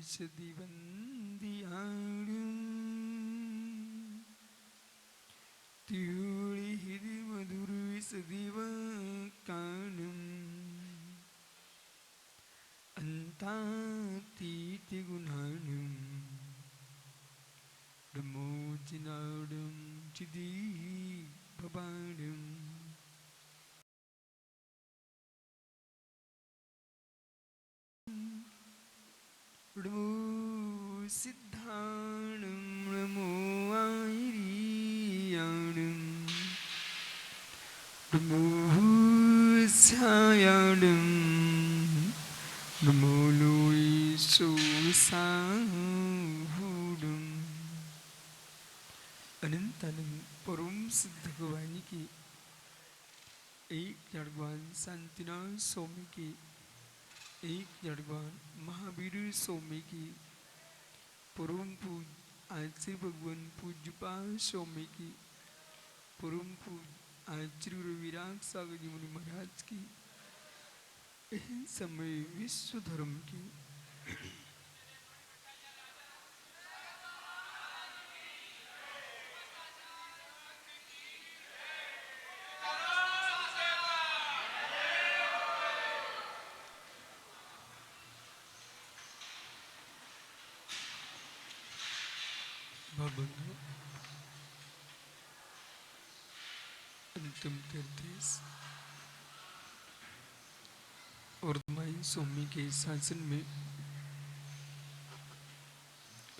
വിശദിവന്തിയാടും തിരുളി ഹിരിമധുർവിശദിവ കാണും അന്താതീതി ഗുണാനും ബ്രഹ്മോജിനാടും ചിദീ ഭവാനും സിദ്ധാണും ായിരിയാടും ായാടും ൂടും अनंतानंद परम सिद्ध भगवानी की एक जड़वान शांतिनाथ स्वामी की एक जड़वान महावीर स्वामी की परम पूज आचार्य भगवान पूज्यपाल स्वामी की परम पूज आचार्य विराग सागर जी मुनि महाराज की इस समय विश्व धर्म की अंतिम 33 वर्तमान स्वामी के शासन में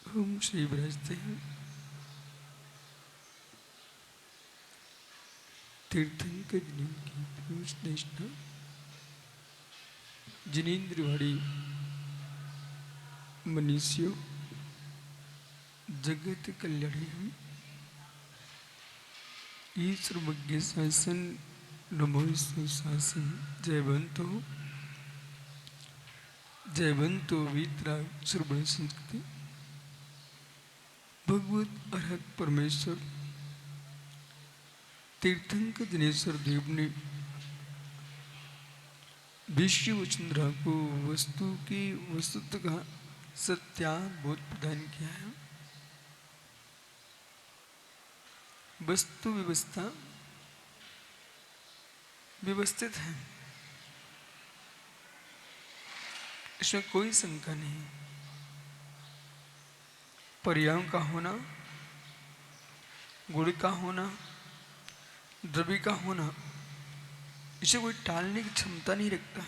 हम श्री विराजते हैं तीर्थंकर की पीयूष देशना जिनेन्द्रवाड़ी मनुष्यों जगत कल्याणी ईश्वर मध्य शासन नमो शासन जयवंतो वितरा श्रवण संस्कृति भगवत अरहत परमेश्वर तीर्थंकर दिनेश्वर देव ने विश्व चंद्रा को वस्तु की वस्तुत्व का सत्याबोध प्रदान किया है। वस्तु व्यवस्था व्यवस्थित है, इसमें कोई शंका नहीं। पर्यायों का होना, गुण का होना, द्रव्य का होना, इसे कोई टालने की क्षमता नहीं रखता।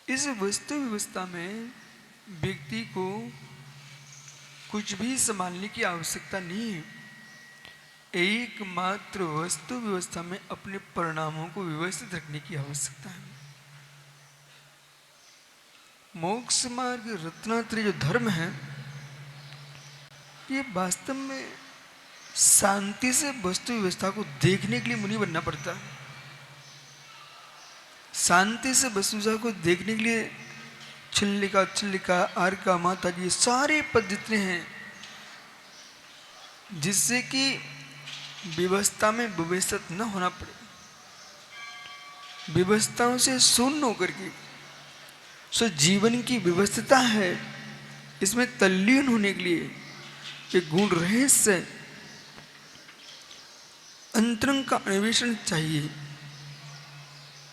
इस वस्तु व्यवस्था में व्यक्ति को कुछ भी संभालने की आवश्यकता नहीं है। एकमात्र वस्तु व्यवस्था में अपने परिणामों को व्यवस्थित रखने की आवश्यकता है। मोक्ष मार्ग रत्नात्रय जो धर्म है, ये वास्तव में शांति से वस्तु व्यवस्था को देखने के लिए मुनि बनना पड़ता है। शांति से वस्तु व्यवस्था को देखने के लिए छिल्लिका आर्का माता जी सारे पद जितने हैं, जिससे कि व्यवस्था में व्यवस्थित न होना पड़े, व्यवस्थाओं से शून्य होकर के सो जीवन की व्यवस्थिता है, इसमें तल्लीन होने के लिए एक गुण रहस्य अंतरंग का अन्वेषण चाहिए।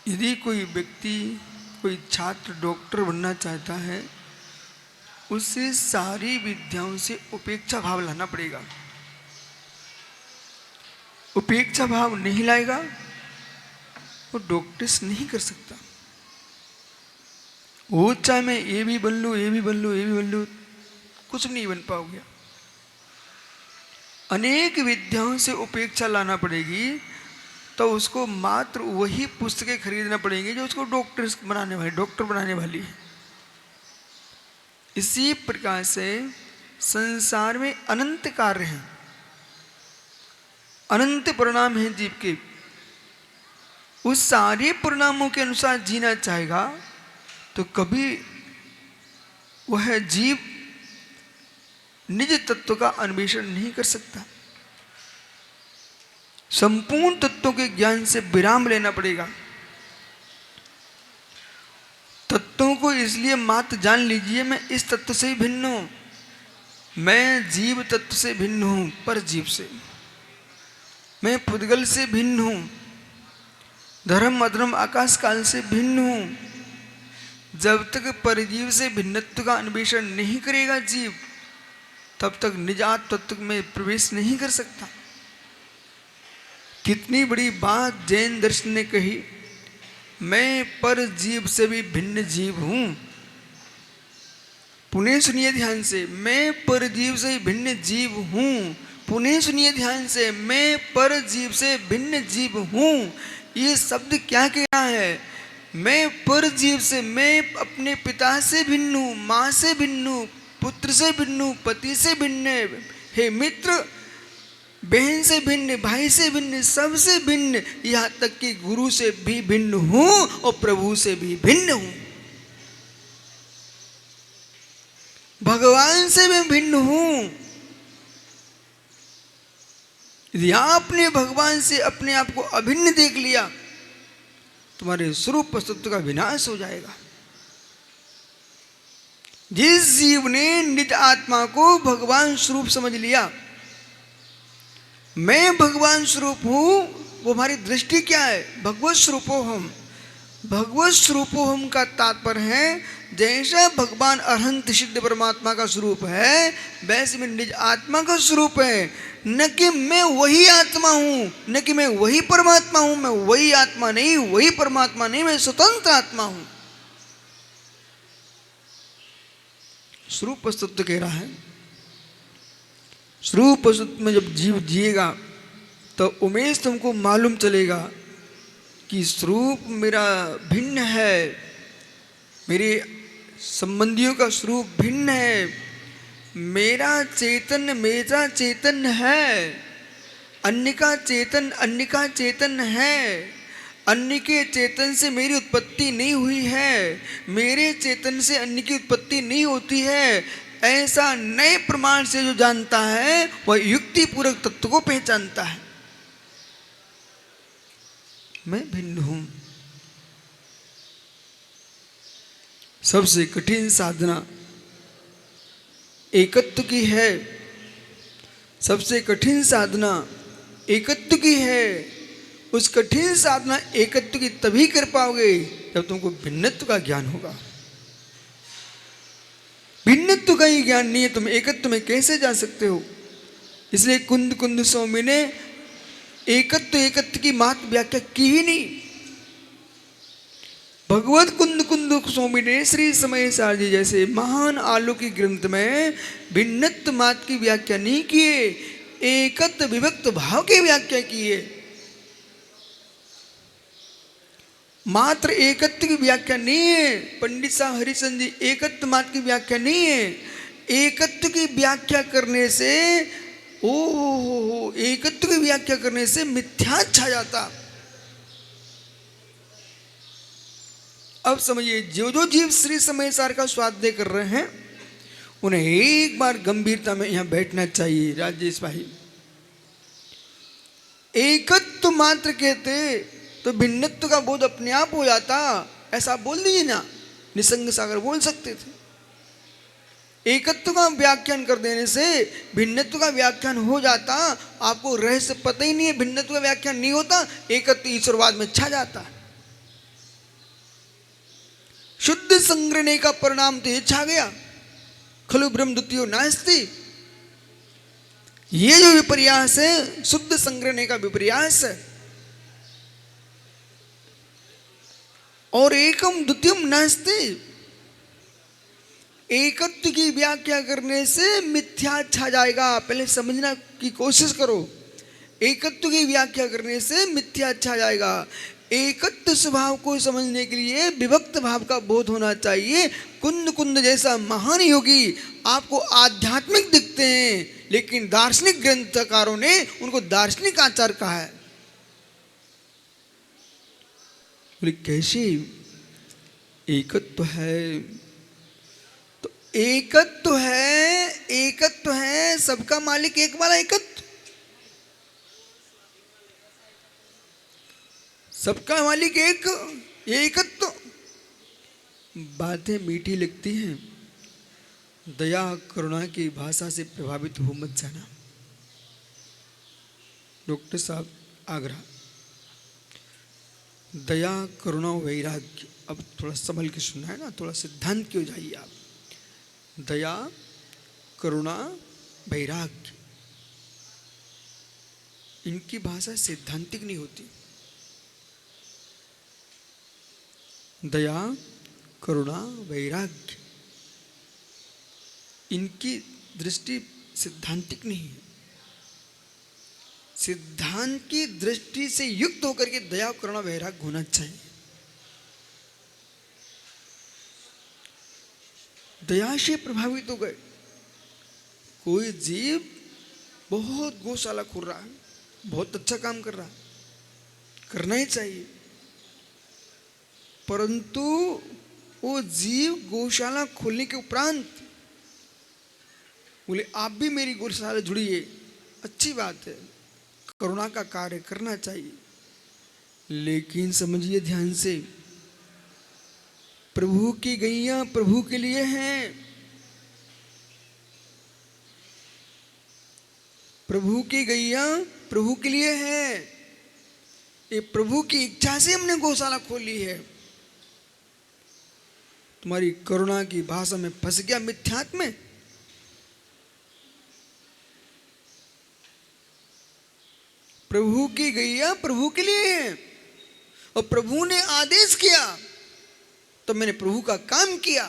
यदि कोई व्यक्ति, कोई छात्र डॉक्टर बनना चाहता है, उसे सारी विद्याओं से उपेक्षा भाव लाना पड़ेगा। उपेक्षा भाव नहीं लाएगा वो डॉक्टर्स नहीं कर सकता। वो चाहे मैं ये भी बन लूँ, ये भी बन लूँ, ये भी बन लूँ, कुछ नहीं बन पाओगे। अनेक विद्याओं से उपेक्षा लाना पड़ेगी, तो उसको मात्र वही पुस्तकें खरीदना पड़ेंगी जो उसको डॉक्टर बनाने वाली है। इसी प्रकार से संसार में अनंत कार्य हैं, अनंत परिणाम हैं जीव के। उस सारे परिणामों के अनुसार जीना चाहेगा तो कभी वह जीव निज तत्व का अन्वेषण नहीं कर सकता। संपूर्ण तत्वों के ज्ञान से विराम लेना पड़ेगा। तत्वों को इसलिए मात्र जान लीजिए, मैं इस तत्व से ही भिन्न हूं, मैं जीव तत्व से भिन्न हूं, पर जीव से, मैं पुद्गल से भिन्न हूं, धर्म अधर्म आकाश काल से भिन्न हूं। जब तक परजीव से भिन्नत्व का अन्वेषण नहीं करेगा जीव, तब तक निजात तत्व में प्रवेश नहीं कर सकता। कितनी बड़ी बात जैन दर्शन ने कही, मैं पर जीव से भी भिन्न जीव हूं। पुनः सुनिए ध्यान से, मैं पर जीव से भिन्न जीव हूं। पुनः सुनिए ध्यान से, मैं पर जीव से भिन्न जीव हूं। ये शब्द क्या कह रहा है? मैं पर जीव से, मैं अपने पिता से भिन्न हूं, मां से भिन्न हूं, पुत्र से भिन्न हूं, पति से भिन्न, हे मित्र, बहन से भिन्न, भाई से भिन्न, सबसे भिन्न, यहां तक कि गुरु से भी भिन्न हूं और प्रभु से भी भिन्न हूं, भगवान से मैं भिन्न हूं। यदि आपने भगवान से अपने आप को अभिन्न देख लिया, तुम्हारे स्वरूप अस्तित्व का विनाश हो जाएगा। जिस जीव ने निज आत्मा को भगवान स्वरूप समझ लिया, मैं भगवान स्वरूप हूं, वो हमारी दृष्टि क्या है? भगवत स्वरूपोहम। भगवत स्वरूपोहम का तात्पर्य है, जैसा भगवान अरहंत सिद्ध परमात्मा का स्वरूप है, वैसे में निज आत्मा का स्वरूप है। न कि मैं वही आत्मा हूं, न कि मैं वही परमात्मा हूं, मैं वही आत्मा नहीं, वही परमात्मा नहीं, मैं स्वतंत्र आत्मा हूं। स्वरूप अस्तित्व कह रहा है। स्वरूप अस्तित्व में जब जीव जिएगा तो उमेश तुमको मालूम चलेगा कि स्वरूप मेरा भिन्न है, मेरे संबंधियों का स्वरूप भिन्न है, मेरा चेतन है, अन्य का चेतन है, अन्य के चेतन से मेरी उत्पत्ति नहीं हुई है, मेरे चेतन से अन्य की उत्पत्ति नहीं होती है। ऐसा नए प्रमाण से जो जानता है, वह युक्ति पूर्वक तत्व को पहचानता है। मैं भिन्न हूं। सबसे कठिन साधना एकत्व की है। सबसे कठिन साधना एकत्व की है। उस कठिन साधना एकत्व की तभी कर पाओगे जब तुमको भिन्नत्व का ज्ञान होगा। भिन्नत्व का ही ज्ञान नहीं है, तुम एकत्व में कैसे जा सकते हो? इसलिए कुंद कुंद स्वामी ने एकत्व की मात्र व्याख्या की ही नहीं। भगवत कुंद कुंद स्वामी ने श्री समय सार जी जैसे महान अलौकिक ग्रंथ में भिन्नत्व मात्र की व्याख्या नहीं किए, एकत्व विभक्त भाव की व्याख्या की है। मात्र एकत्व की व्याख्या नहीं है। पंडित साहब हरिचंद जी, एकत्व मात्र की व्याख्या नहीं है। एकत्व की व्याख्या करने से एकत्व की व्याख्या करने से मिथ्या छा जाता। अब समझिए, जो जीव श्री समय सार का स्वाध्याय कर रहे हैं, उन्हें एक बार गंभीरता में यहां बैठना चाहिए। राजेश भाई, एकत्व मात्र कहते तो भिन्नत्व का बोध अपने आप हो जाता। ऐसा बोल दीजिए ना, निसंग सागर बोल सकते थे। एकत्व का व्याख्यान कर देने से भिन्नत्व का व्याख्यान हो जाता। आपको रहस्य पता ही नहीं है, भिन्नत्व का व्याख्यान नहीं होता, एकत्व ईश्वरवाद में छा जाता। शुद्ध संग्रहणे का परिणाम तो ये छा गया, खलु ब्रह्म द्वितीयो नास्ति। ये जो विपर्यास है, शुद्ध संग्रहणे का विपर्यास है। और एकम द्वितीयम नास्ति। एकत्व की व्याख्या करने से मिथ्या छा जाएगा। पहले समझना की कोशिश करो। एकत्व की व्याख्या करने से मिथ्या छा जाएगा। एकत्व स्वभाव को समझने के लिए विभक्त भाव का बोध होना चाहिए। कुंद कुंद जैसा महान योगी आपको आध्यात्मिक दिखते हैं, लेकिन दार्शनिक ग्रंथकारों ने उनको दार्शनिक आचार कहा है। बोले कैसे? एकत्व है तो एकत्व है, एकत्व है, सबका मालिक एक वाला एकत्व। सबका मालिक एक, एकत्व। बातें मीठी लगती हैं, दया करुणा की भाषा से प्रभावित हो मत जाना। डॉक्टर साहब आगरा। दया करुणा वैराग्य, अब थोड़ा संभल के सुनना है ना, थोड़ा सिद्धांत क्यों जाइए आप। दया करुणा वैराग्य, इनकी भाषा सैद्धांतिक नहीं होती। दया करुणा वैराग्य, इनकी दृष्टि सिद्धांतिक नहीं है। सिद्धांत की दृष्टि से युक्त होकर के दया करुणा वैराग्य होना चाहिए। दया से प्रभावित हो गए, कोई जीव बहुत गौशाला खोल रहा है, बहुत अच्छा काम कर रहा है, करना ही चाहिए, परंतु वो जीव गौशाला खोलने के उपरांत बोले आप भी मेरी गौशाला जुड़िए, अच्छी बात है, करुणा का कार्य करना चाहिए, लेकिन समझिए ध्यान से, प्रभु की गैया प्रभु के लिए हैं, प्रभु की गैया प्रभु के लिए है, ये प्रभु की इच्छा से हमने गौशाला खोली है। तुम्हारी करुणा की भाषा में फंस गया मिथ्यात्व में, प्रभु की गैया प्रभु के लिए है और प्रभु ने आदेश किया तो मैंने प्रभु का काम किया,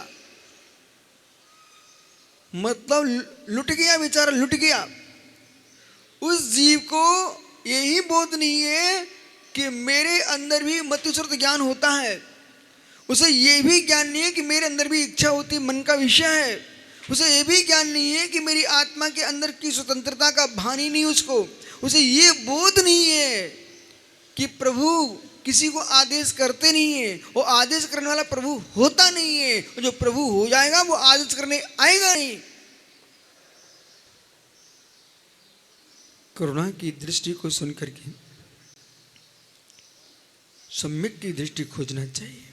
मतलब लुट गया बेचारा, लुट गया। उस जीव को यही बोध नहीं है कि मेरे अंदर भी मतिश्रुत ज्ञान होता है, उसे यह भी ज्ञान नहीं है कि मेरे अंदर भी इच्छा होती, मन का विषय है, उसे यह भी ज्ञान नहीं है कि मेरी आत्मा के अंदर की स्वतंत्रता का भान ही नहीं, उसे ये बोध नहीं है कि प्रभु किसी को आदेश करते नहीं है, वो आदेश करने वाला प्रभु होता नहीं है, जो प्रभु हो जाएगा वो आदेश करने आएगा नहीं। करुणा की दृष्टि को सुनकर के सम्यक की दृष्टि खोजना चाहिए,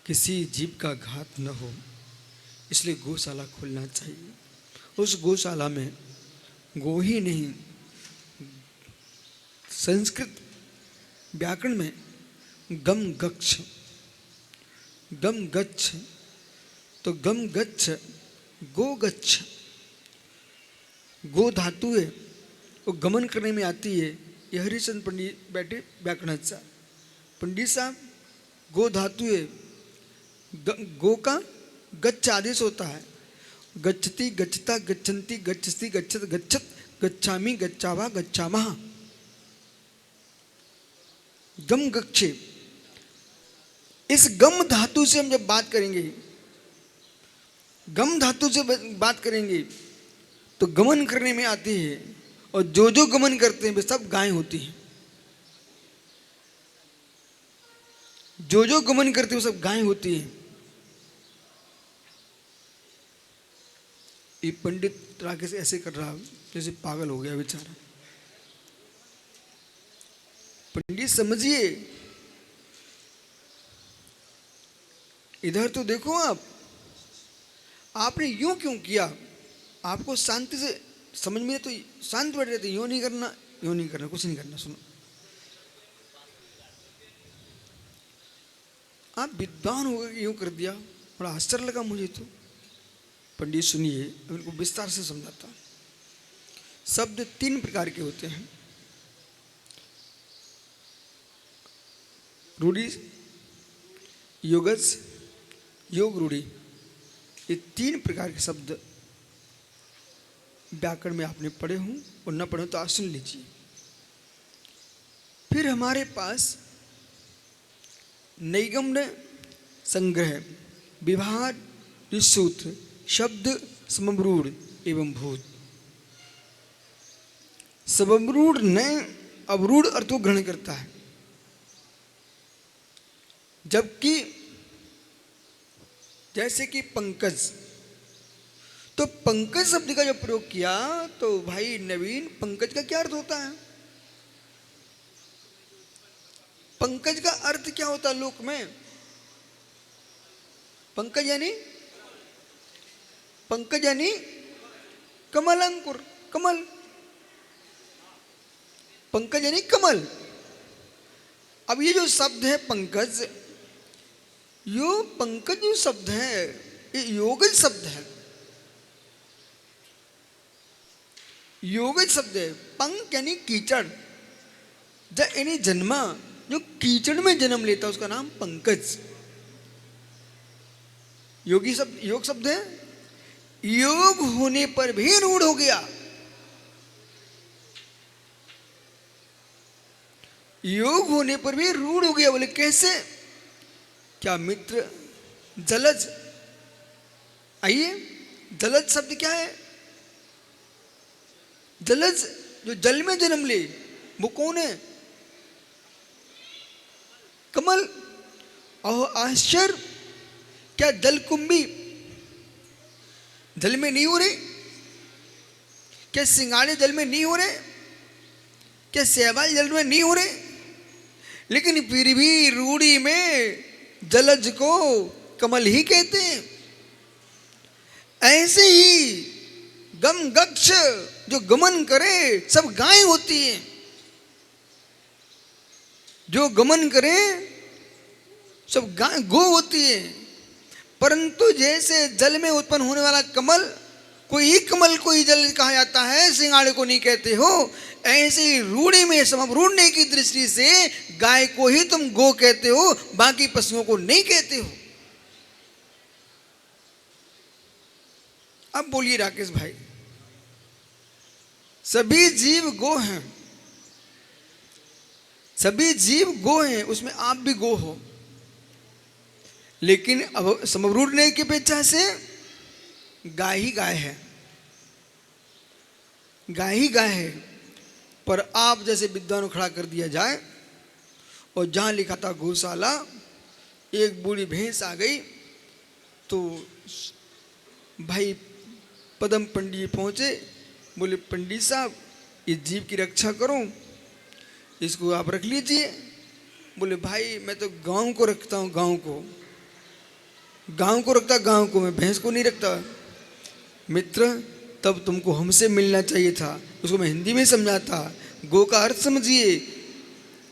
किसी जीव का घात न हो, इसलिए गौशाला खोलना चाहिए। उस गौशाला में गो ही नहीं, संस्कृत व्याकरण में गम गच्छ, गम गच्छ, तो गम गच्छ गो गच्छ, गो धातु है वो गमन करने में आती है। ये हरिचंद पंडित बैठे व्याकरणाचा, पंडित साहब गो धातु है, गो का गच्छ आदेश होता है, गच्छति गच्छता गच्छन्ति गच्छति गच्छत गच्छत गच्छामि गच्छावा गच्छामः, गम गच्छे। इस गम धातु से हम जब बात करेंगे, गम धातु से बात करेंगे तो गमन करने में आती है, और जो जो गमन करते हैं वे सब गाय होती हैं, जो जो गमन करते हैं वो सब गाय होती हैं। ये पंडित राकेश ऐसे कर रहा जैसे पागल हो गया बेचारा। पंडित समझिए, इधर तो देखो आपने यूं क्यों किया, आपको शांति से समझ में तो शांत बैठ रहते, यूं नहीं करना, यूं नहीं करना, कुछ नहीं करना। सुनो, आप विद्वान हो गए यूं कर दिया, बड़ा आश्चर्य लगा मुझे तो। पंडित सुनिए, अब इनको विस्तार से समझाता। शब्द 3 प्रकार के होते हैं, रूढ़ि, योगज, योग रूढ़ि, ये 3 प्रकार के शब्द व्याकरण में आपने पढ़े हों और न पढ़े तो आप सुन लीजिए। फिर हमारे पास नैगम्य संग्रह, विभार, विसूत्र, शब्द, समरूढ़ एवं भूत। समरूढ़ न अवरूढ़ अर्थों ग्रहण करता है, जबकि जैसे कि पंकज, तो पंकज शब्द का जब प्रयोग किया तो भाई नवीन, पंकज का क्या अर्थ होता है? पंकज का अर्थ क्या होता है लोक में? पंकज यानी कमल अंकुर, कमल। पंकज यानी कमल। अब ये जो शब्द है पंकज, यो पंकज जो शब्द है ये योगज शब्द है, योगज शब्द है। पंक यानी कीचड़, यानी जन्मा, जो कीचड़ में जन्म लेता है उसका नाम पंकज। योगी शब्द, योग शब्द है। योग होने पर भी रूढ़ हो गया। योग होने पर भी रूढ़ हो गया। बोले कैसे? क्या मित्र जलज, आइए, जलज शब्द क्या है? जलज जो जल में जन्म ले, वो कौन है? कमल। और आश्चर्य, क्या जलकुंभी जल में नहीं हो रहे? क्या सिंगाड़े जल में नहीं हो रहे? क्या शैवाल जल में नहीं हो रहे? लेकिन फिर भी रूढ़ी में जलज को कमल ही कहते हैं। ऐसे ही गम गक्ष जो गमन करे सब गाय होती है, जो गमन करे सब गाय गो होती है। परंतु जैसे जल में उत्पन्न होने वाला कमल, कोई कमल कोई जल कहा जाता है, सिंगाड़े को नहीं कहते हो। ऐसे ही रूढ़ी में समरूढ़ने की दृष्टि से गाय को ही तुम गो कहते हो, बाकी पशुओं को नहीं कहते हो। अब बोलिए राकेश भाई, सभी जीव गो हैं, सभी जीव गो हैं, उसमें आप भी गो हो। लेकिन अब समरूढ़ने की अपेक्षा से गाय ही गाय है, गाय ही गाय है। पर आप जैसे विद्वान खड़ा कर दिया जाए और जहां लिखा था गौशाला, एक बूढ़ी भैंस आ गई तो भाई पदम पंडित पहुंचे, बोले पंडित साहब इस जीव की रक्षा करो, इसको आप रख लीजिए। बोले भाई मैं तो गांव को रखता हूँ, गांव को, गांव को रखता, गांव को, मैं भैंस को नहीं रखता। मित्र तब तुमको हमसे मिलना चाहिए था, उसको मैं हिंदी में समझाता। गो का अर्थ समझिए,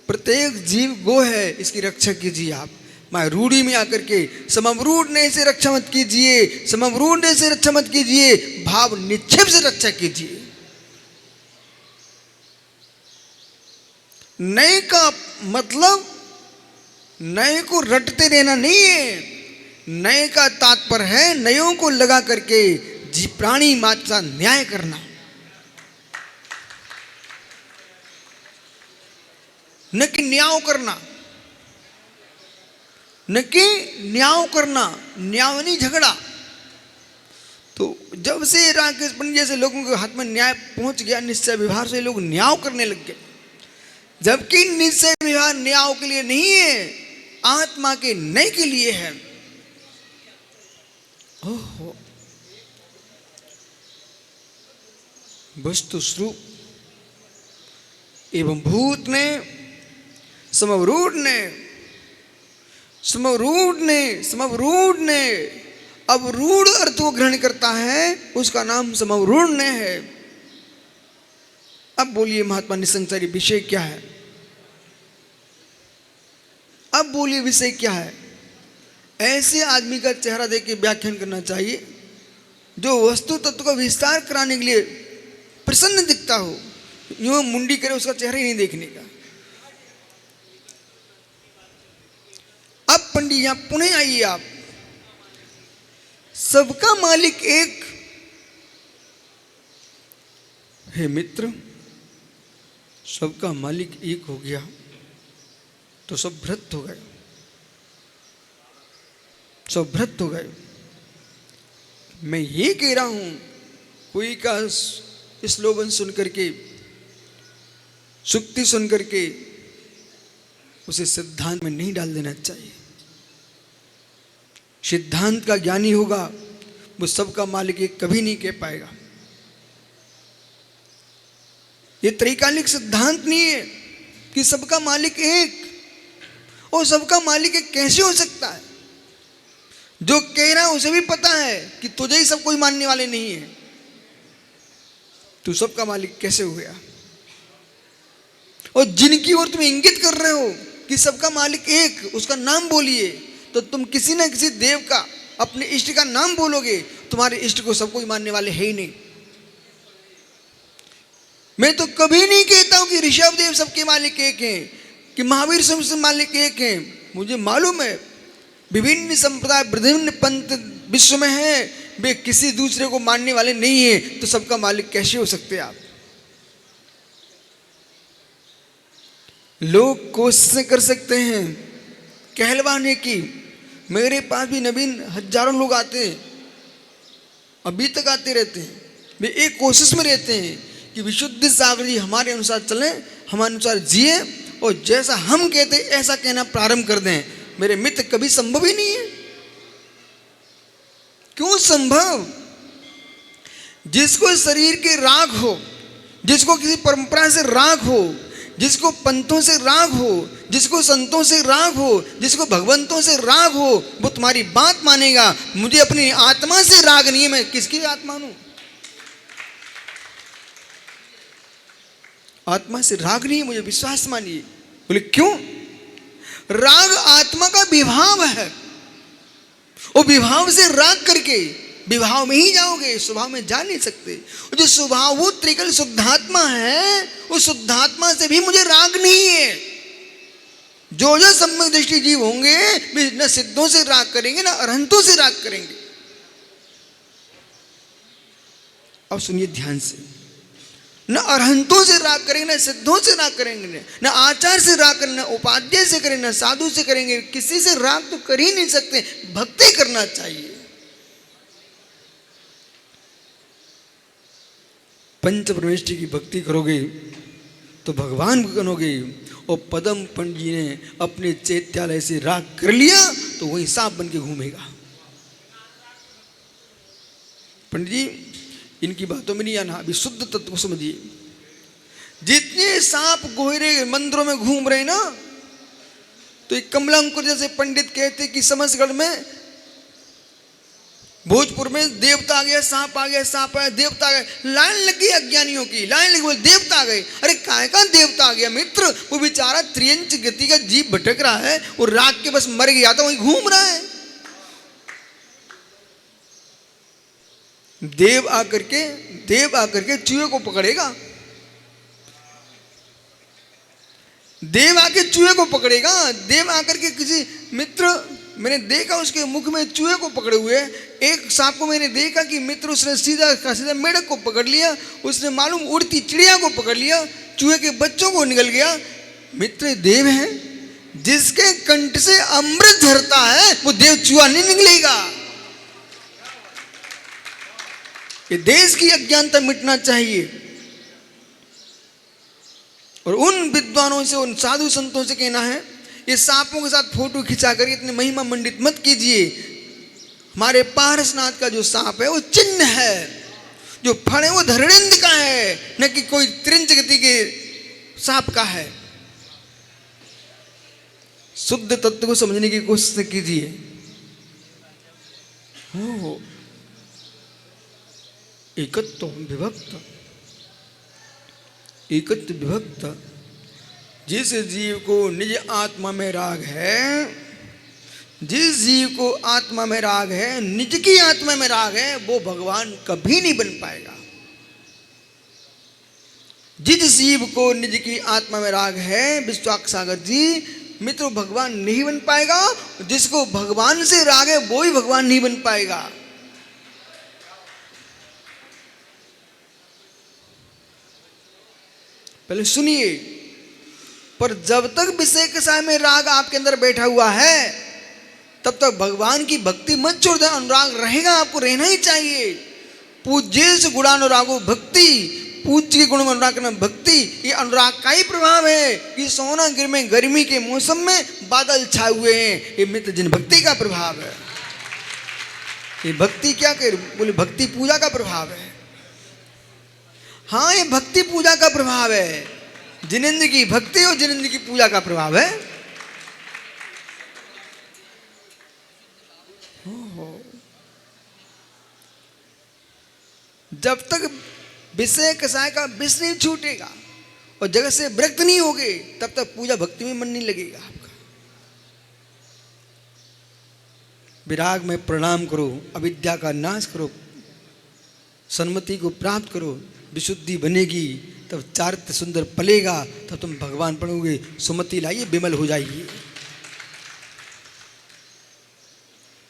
प्रत्येक जीव गो है, इसकी रक्षा कीजिए आप। मैं रूढ़ी में आकर के समरूढ़ने से रक्षा मत कीजिए, समरूढ़ने से रक्षा मत कीजिए, भाव निक्षेप से रक्षा कीजिए। नए का मतलब नए को रटते रहना नहीं है। नए का तात्पर्य है नयों को लगा करके प्राणी मात्र का न्याय करना, न कि न्याय करना, न कि न्याय करना, न्याय नहीं झगड़ा। तो जब से राकेश पंडित जैसे लोगों के हाथ में न्याय पहुंच गया, निश्चय व्यवहार से लोग न्याय करने लग गए। जबकि निश्चय व्यवहार न्याय के लिए नहीं है, आत्मा के नय के लिए है। ओहो, वस्तु स्वरूप एवं भूत ने समरूढ़ ने अब रूढ़ अर्थ को ग्रहण करता है, उसका नाम समरूढ़ ने है। अब बोलिए महात्मा निसंसारी विषय क्या है? अब बोलिए विषय क्या है? ऐसे आदमी का चेहरा देख के व्याख्यान करना चाहिए जो वस्तु तत्व का विस्तार कराने के लिए प्रसन्न दिखता हो। यूं मुंडी करे, उसका चेहरा ही नहीं देखने का। अब पंडित यहां पुनः आइए आप। सबका मालिक एक है मित्र, सबका मालिक एक हो गया तो सब भ्रष्ट हो गए, सब भ्रष्ट हो गए। मैं ये कह रहा हूं, कोई का स्लोगन सुन करके, सुक्ति सुन करके उसे सिद्धांत में नहीं डाल देना चाहिए। सिद्धांत का ज्ञानी होगा वो सबका मालिक एक कभी नहीं कह पाएगा। ये त्रैकालिक सिद्धांत नहीं है कि सबका मालिक एक, और सबका मालिक एक कैसे हो सकता है? जो कह रहा है उसे भी पता है कि तुझे ही सब कोई मानने वाले नहीं है, तू सबका मालिक कैसे हो गया? और जिनकी ओर तुम इंगित कर रहे हो कि सबका मालिक एक, उसका नाम बोलिए, तो तुम किसी ना किसी देव का, अपने इष्ट का नाम बोलोगे, तुम्हारे इष्ट को सब कोई मानने वाले है ही नहीं। मैं तो कभी नहीं कहता हूं कि ऋषभ देव सबके मालिक एक हैं, कि महावीर सबसे मालिक एक हैं। मुझे मालूम है विभिन्न संप्रदाय, विभिन्न पंथ विश्व में है, वे किसी दूसरे को मानने वाले नहीं है, तो सबका मालिक कैसे हो सकते हैं आप? लोग कोशिशें कर सकते हैं कहलवाने की। मेरे पास भी नवीन हजारों लोग आते हैं, अभी तक आते रहते हैं। वे एक कोशिश में रहते हैं कि विशुद्ध सागर जी हमारे अनुसार चलें, हमारे अनुसार जिए, और जैसा हम कहते हैं ऐसा कहना प्रारंभ कर दें। मेरे मित्र, कभी संभव ही नहीं है। क्यों संभव? जिसको शरीर के राग हो, जिसको किसी परंपरा से राग हो, जिसको पंथों से राग हो, जिसको संतों से राग हो, जिसको भगवंतों से राग हो, वो तुम्हारी बात मानेगा। मुझे अपनी आत्मा से राग नहीं है, मैं किसकी आत्मा हूं? आत्मा से राग नहीं है, मुझे विश्वास मानिए। बोले क्यों? राग आत्मा का विभाव है, वो विभाव से राग करके विभाव में ही जाओगे, स्वभाव में जा नहीं सकते। जो स्वभाव वो त्रिकल शुद्धात्मा है, उस शुद्धात्मा से भी मुझे राग नहीं है। जो जो सम्यक दृष्टि जीव होंगे वे न सिद्धों से राग करेंगे, न अरहंतों से राग करेंगे। अब सुनिए ध्यान से, न अरहंतों से राग करेंगे, न सिद्धों से राग करेंगे, न आचार से राग करेंगे, न उपाध्याय से करेंगे, न साधु से करेंगे। किसी से राग तो कर ही नहीं सकते। भक्ति करना चाहिए। पंच परमेष्टि की भक्ति करोगे तो भगवान को बनोगे। और पदम पंडित जी ने अपने चैत्यालय से राग कर लिया तो वही सांप बन के घूमेगा। पंडित जी, इनकी बातों में नहीं आना, अभी शुद्ध तत्व को समझिए। जितने सांप गोहरे मंदिरों में घूम रहे ना, तो एक कमलांकुर जैसे पंडित कहते कि समसगढ़ में, भोजपुर में देवता आ गया, सांप आ गया, सांप आया, देवता आ गया। लाइन लगी अज्ञानियों की, लाइन लगी, बोले देवता आ गए। अरे काहे का देवता आ गया मित्र? वो बेचारा त्रियंच गति का जीव भटक रहा है, वो राग के बस मर गया था, वहीं घूम रहा है। देव आकर के चूहे को पकड़ेगा, देव आके चूहे को पकड़ेगा। देव आकर के किसी मित्र, मैंने देखा उसके मुख में चूहे को पकड़े हुए। एक सांप को मैंने देखा कि मित्र उसने सीधा मेढक को पकड़ लिया, उसने मालूम उड़ती चिड़िया को पकड़ लिया, चूहे के बच्चों को निगल गया। मित्र देव है, जिसके कंठ से अमृत झरता है वो देव चूहा नहीं निकलेगा। ये देश की अज्ञानता मिटना चाहिए। और उन विद्वानों से, उन साधु संतों से कहना है, ये सांपों के साथ फोटो खिंचा कर इतने महिमा मंडित मत कीजिए। हमारे पारसनाथ का जो सांप है वो चिन्ह है, जो फल है वो धरणेन्द्र का है, न कि कोई त्रिंच गति के सांप का है। शुद्ध तत्व को समझने की कोशिश कीजिए। हो एकत्व विभक्त, एकत्व विभक्त। जिस जीव को निज आत्मा में राग है, जिस जीव को आत्मा में राग है, निज की आत्मा में राग है, वो भगवान कभी नहीं बन पाएगा। जिस जीव को निज की आत्मा में राग है, विश्वाक सागर जी मित्र, भगवान नहीं बन पाएगा। जिसको भगवान से राग है वो ही भगवान नहीं बन पाएगा। पहले सुनिए, पर जब तक विषय के साय में राग आपके अंदर बैठा हुआ है, तब तक भगवान की भक्ति मत छोड़ दें। अनुराग रहेगा, आपको रहना ही चाहिए। पूज्य से गुणानुरागो भक्ति, पूज्य के गुण में अनुराग करना भक्ति। ये अनुराग का ही प्रभाव है कि सोनागिर में गर्मी के मौसम में बादल छाए हुए हैं, ये मित्र जिन भक्ति का प्रभाव है। ये भक्ति क्या कर बोले, भक्ति पूजा का प्रभाव है। हाँ, ये भक्ति पूजा का प्रभाव है। जिनेंद्र की भक्ति और जिनेंद्र की पूजा का प्रभाव है। जब तक विषय कसाय का विष नहीं छूटेगा और जगत से विरक्त नहीं होगे, तब तक पूजा भक्ति में मन नहीं लगेगा आपका। विराग में प्रणाम करो, अविद्या का नाश करो, सन्मति को प्राप्त करो, विशुद्धि बनेगी, तब चारित्र सुंदर पलेगा, तब तुम भगवान बनोगे। सुमति लाइए, विमल हो जाइए।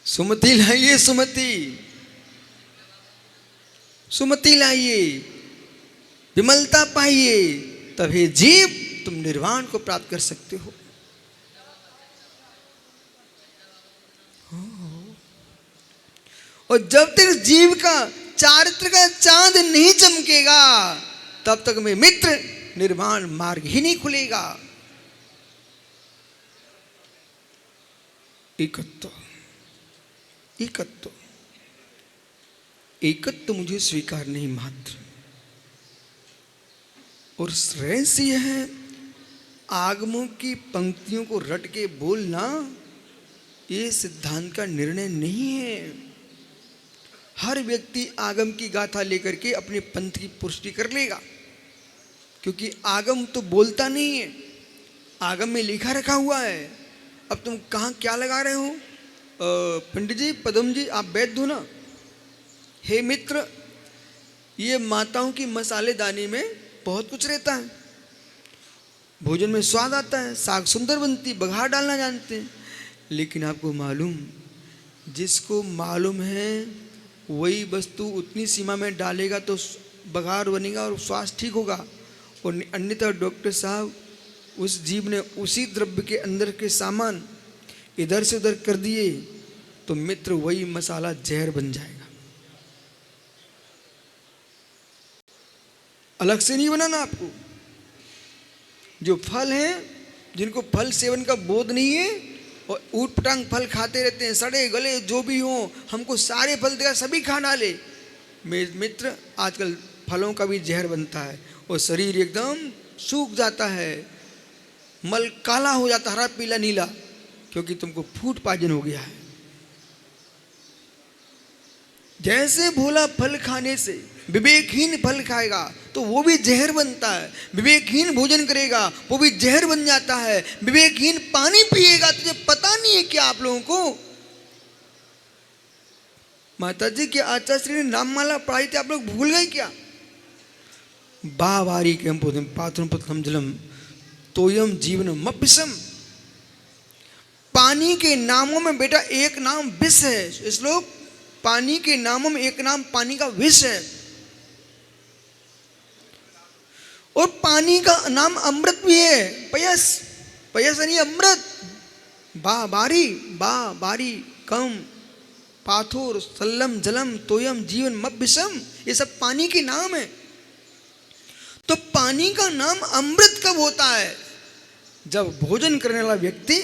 सुमति लाइए, सुमति, सुमति लाइए, विमलता पाइए, तब हे जीव तुम निर्वाण को प्राप्त कर सकते हो। और जब तक जीव का चारित्र का चांद नहीं चमकेगा, तब तक में मित्र निर्वाण मार्ग ही नहीं खुलेगा। एकत्व, एकत्व, एकत्व मुझे स्वीकार नहीं मात्र। और रहस्य यह है, आगमों की पंक्तियों को रट के बोलना ये सिद्धांत का निर्णय नहीं है। हर व्यक्ति आगम की गाथा लेकर के अपने पंथ की पुष्टि कर लेगा, क्योंकि आगम तो बोलता नहीं है, आगम में लिखा रखा हुआ है। अब तुम कहाँ क्या लगा रहे हो? पंडित जी, पदम जी, आप वैद्य हो ना? हे मित्र, ये माताओं की मसालेदानी में बहुत कुछ रहता है, भोजन में स्वाद आता है, साग सुंदर बनती, बघार डालना जानते हैं। लेकिन आपको मालूम, जिसको मालूम है वही वस्तु उतनी सीमा में डालेगा तो बघार बनेगा और स्वास्थ्य ठीक होगा। और अन्यथा डॉक्टर साहब उस जीव ने उसी द्रव्य के अंदर के सामान इधर से उधर कर दिए तो मित्र वही मसाला जहर बन जाएगा। अलग से नहीं बनाना आपको। जो फल हैं, जिनको फल सेवन का बोध नहीं है और ऊट पटांग फल खाते रहते हैं, सड़े गले जो भी हो, हमको सारे फल देगा, सभी खा डाले। मेरे मित्र, आजकल फलों का भी जहर बनता है और शरीर एकदम सूख जाता है, मल काला हो जाता, हरा पीला नीला, क्योंकि तुमको फूड पॉइजन हो गया है। जैसे भोला फल खाने से विवेकहीन फल खाएगा तो वो भी जहर बनता है, विवेकहीन भोजन करेगा वो भी जहर बन जाता है, विवेकहीन पानी पिएगा, तुझे पता नहीं है क्या आप लोगों को? माताजी के आचार्य श्री ने नाममाला पढ़ाई थी, आप लोग भूल गए क्या? बावारी के पात्रम पत्रम जलम तोयम जीवन मपिसम। पानी के नामों में बेटा एक नाम विष है। श्लोक, पानी के नामों में एक नाम पानी का विष है, और पानी का नाम अमृत भी है। पयस, पयस नहीं अमृत। बारी, बारी, कम, पाथुर, सल्लम, जलम, तोयम, जीवन, मब्बिसम, ये सब पानी के नाम है। तो पानी का नाम अमृत कब होता है? जब भोजन करने वाला व्यक्ति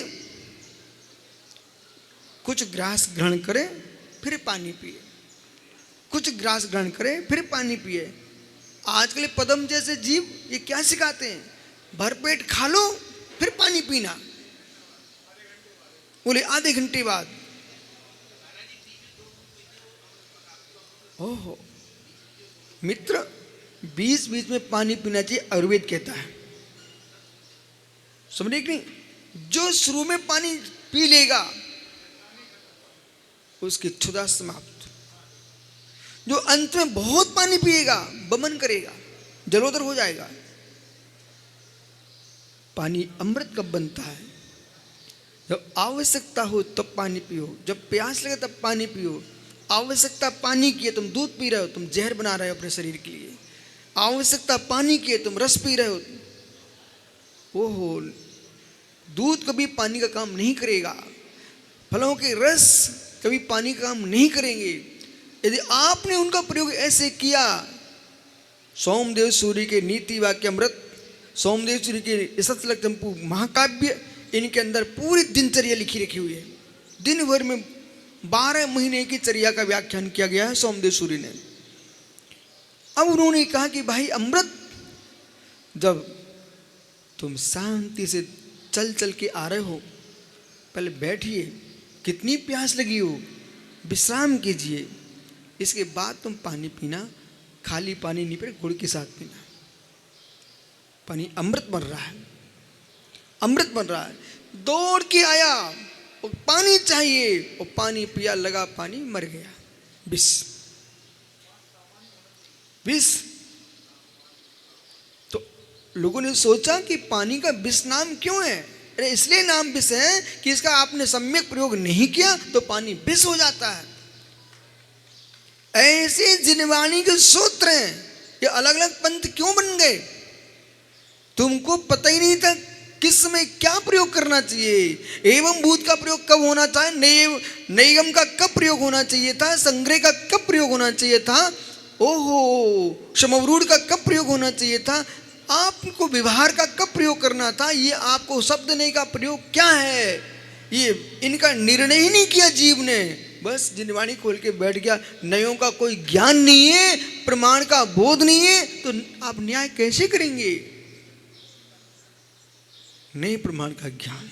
कुछ ग्रास ग्रहण करे फिर पानी पिए, कुछ ग्रास ग्रहण करे फिर पानी पिए। आजकल पदम जैसे जीव ये क्या सिखाते हैं? भरपेट खा लो फिर पानी पीना, बोले आधे घंटे बाद। ओहो मित्र, बीच बीच में पानी पीना चाहिए, आयुर्वेद कहता है। समझे कि नहीं? जो शुरू में पानी पी लेगा उसकी क्षुधा समाप्त। जो अंत में बहुत पानी पिएगा बमन करेगा, जलोदर हो जाएगा। पानी अमृत कब बनता है? जब आवश्यकता हो तब पानी पियो, जब प्यास लगे तब पानी पियो। आवश्यकता पानी की है, तुम दूध पी रहे हो, तुम जहर बना रहे हो अपने शरीर के लिए। आवश्यकता पानी की है, तुम रस पी रहे हो। ओहो, दूध कभी पानी का काम नहीं करेगा, फलों के रस कभी पानी का काम नहीं करेंगे। यदि आपने उनका प्रयोग ऐसे किया, सोमदेव सूर्य के नीति वाक्य अमृत, सोमदेव सूर्य के सतलग चंपू महाकाव्य, इनके अंदर पूरी दिनचर्या लिखी रखी हुई है। दिन भर में 12 महीने की चर्या का व्याख्यान किया गया है सोमदेव सूर्य ने। अब उन्होंने कहा कि भाई अमृत, जब तुम शांति से चल चल के आ रहे हो, पहले बैठिए, कितनी प्यास लगी हो विश्राम कीजिए, इसके बाद तुम पानी पीना खाली पानी नहीं पीना, गुड़ के साथ पीना। पानी अमृत बन रहा है, अमृत बन रहा है। दौड़ के आया और पानी चाहिए, और पानी पिया, लगा पानी, मर गया। विष, विष। तो लोगों ने सोचा कि पानी का विष नाम क्यों है? अरे इसलिए नाम विष है कि इसका आपने सम्यक प्रयोग नहीं किया तो पानी विष हो जाता है। ऐसे जिनवाणी के सूत्र हैं, ये अलग अलग पंथ क्यों बन गए? तुमको पता ही नहीं था किस समय क्या प्रयोग करना चाहिए। एवं भूत का प्रयोग कब होना था, नैगम का कब प्रयोग होना चाहिए था, संग्रह का कब प्रयोग होना चाहिए था, ओहो समवरूढ़ का कब प्रयोग होना चाहिए था, आपको व्यवहार का कब प्रयोग करना था, ये आपको शब्द नहीं का प्रयोग क्या है, ये इनका निर्णय ही नहीं किया जीव ने। बस जिनवाणी खोल के बैठ गया। नयों का कोई ज्ञान नहीं है, प्रमाण का बोध नहीं है, तो आप न्याय कैसे करेंगे? नए प्रमाण का ज्ञान।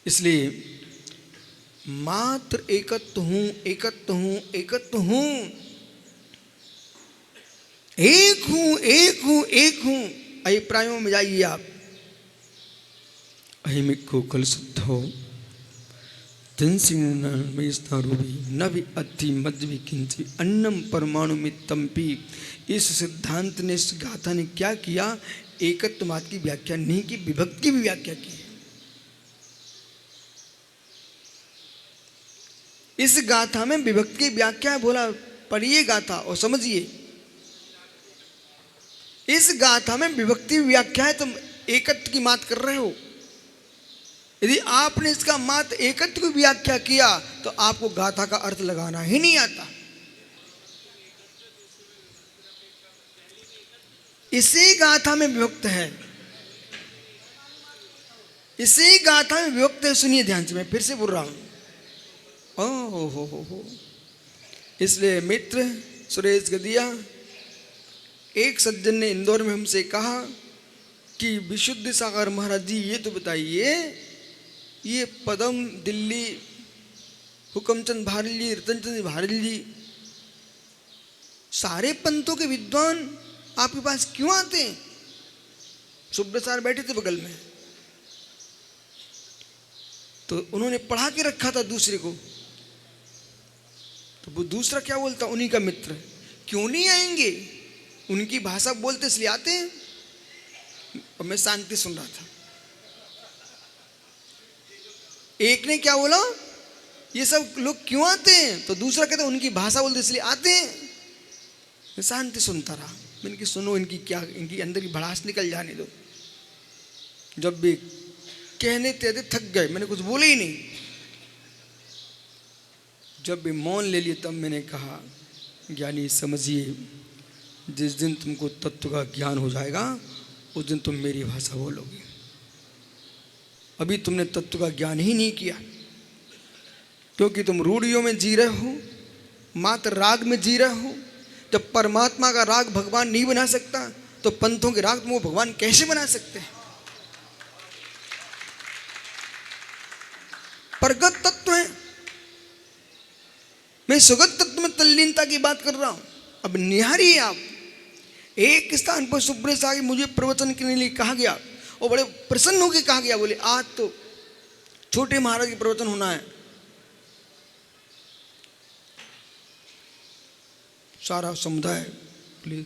इसलिए मात्र एकत्व हूं, एकत्व हूं, एकत्व हूं, एक हूं, एक हूं, एक हूं, अभिप्रायों में जाइए आप। अहिमिको कल शुद्धो न भी अति मध्य किंची अन्नम परमाणु मित्तम्पी। इस सिद्धांत ने, इस गाथा ने क्या किया? एकत्ववाद की व्याख्या नहीं की, विभक्ति की भी व्याख्या की। इस गाथा में विभक्ति की व्याख्या बोला, पढ़िए गाथा और समझिए। इस गाथा में विभक्ति व्याख्या है, तुम एकत्व की बात कर रहे हो। यदि आपने इसका मात्र एकत्व की व्याख्या किया तो आपको गाथा का अर्थ लगाना ही नहीं आता। इसी गाथा में विभक्त है, इसी गाथा में विभक्त है। सुनिए ध्यान से, मैं फिर से बोल रहा हूं। ओ हो। इसलिए मित्र सुरेश गदिया, एक सज्जन ने इंदौर में हमसे कहा कि विशुद्ध सागर महाराज जी ये तो बताइए, ये पदम दिल्ली, हुकमचंद भारल जी, रतनचंद भारल जी, सारे पंथों के विद्वान आपके पास क्यों आते हैं? सुब्रसार बैठे थे बगल में, तो उन्होंने पढ़ा के रखा था दूसरे को, तो वो दूसरा क्या बोलता, उन्हीं का मित्र, क्यों नहीं आएंगे, उनकी भाषा बोलते इसलिए आते हैं। और मैं शांति सुन रहा था। एक ने क्या बोला, ये सब लोग क्यों आते हैं, तो दूसरा कहता उनकी भाषा बोलते इसलिए आते हैं। मैं शांति सुनता रहा। मैंने कि सुनो, इनकी क्या, इनकी अंदर की भड़ास निकल जाने दो। जब भी कहने थे थक गए, मैंने कुछ बोले ही नहीं। जब भी मौन ले लिए तब मैंने कहा, ज्ञानी समझिए, जिस दिन तुमको तत्व का ज्ञान हो जाएगा उस दिन तुम मेरी भाषा बोलोगे। अभी तुमने तत्व का ज्ञान ही नहीं किया, क्योंकि तुम रूढ़ियों में जी रहे हो, मात्र राग में जी रहे हो। जब परमात्मा का राग भगवान नहीं बना सकता तो पंथों के राग तुम भगवान कैसे बना सकते हैं? प्रगत तत्व है, मैं सुगत तत्व में तल्लीनता की बात कर रहा हूं। अब निहारिए आप, एक स्थान पर सुब्रत साहब मुझे प्रवचन के लिए कहा गया और बड़े प्रसन्न होकर कहा गया, बोले आज तो छोटे महाराज की प्रवचन होना है। सारा समुदाय, बोले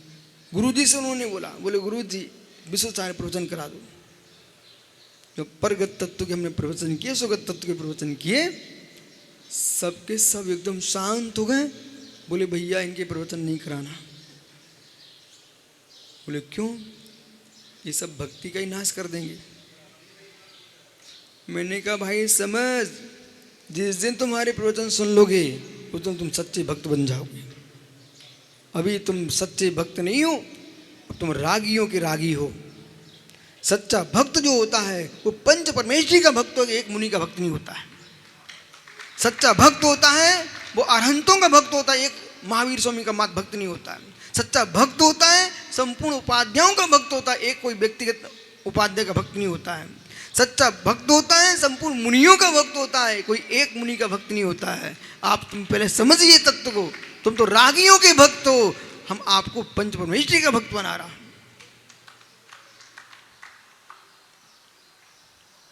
गुरुजी से उन्होंने बोला, बोले गुरुजी विश्व सारे प्रवचन करा दो। जो परगत तत्व के हमने प्रवचन किए, सुगत तत्व के प्रवचन किए, सबके सब एकदम शांत हो गए। बोले भैया इनके प्रवचन नहीं कराना। बोले क्यों? ये सब भक्ति का ही नाश कर देंगे। मैंने कहा भाई समझ, जिस दिन तुम्हारे प्रवचन सुन लोगे उस दिन तुम सच्चे भक्त बन जाओगे। अभी तुम सच्चे भक्त नहीं हो, तुम रागियों के रागी हो। सच्चा भक्त जो होता है वो पंच परमेश्वरी का भक्त होगा, एक मुनि का भक्त नहीं होता है। सच्चा भक्त होता है वो अरहंतों का भक्त होता है, एक महावीर स्वामी का मात्र भक्त नहीं होता है। सच्चा भक्त होता है संपूर्ण उपाध्यायों का भक्त होता है, एक कोई व्यक्तिगत उपाध्याय का भक्त नहीं होता है। सच्चा भक्त होता है संपूर्ण मुनियों का भक्त होता है, कोई एक मुनि का भक्त नहीं होता है। तुम पहले समझिए तत्व को। तुम तो रागियों के भक्त हो, हम आपको पंच परमेश्वरी का भक्त बना रहा।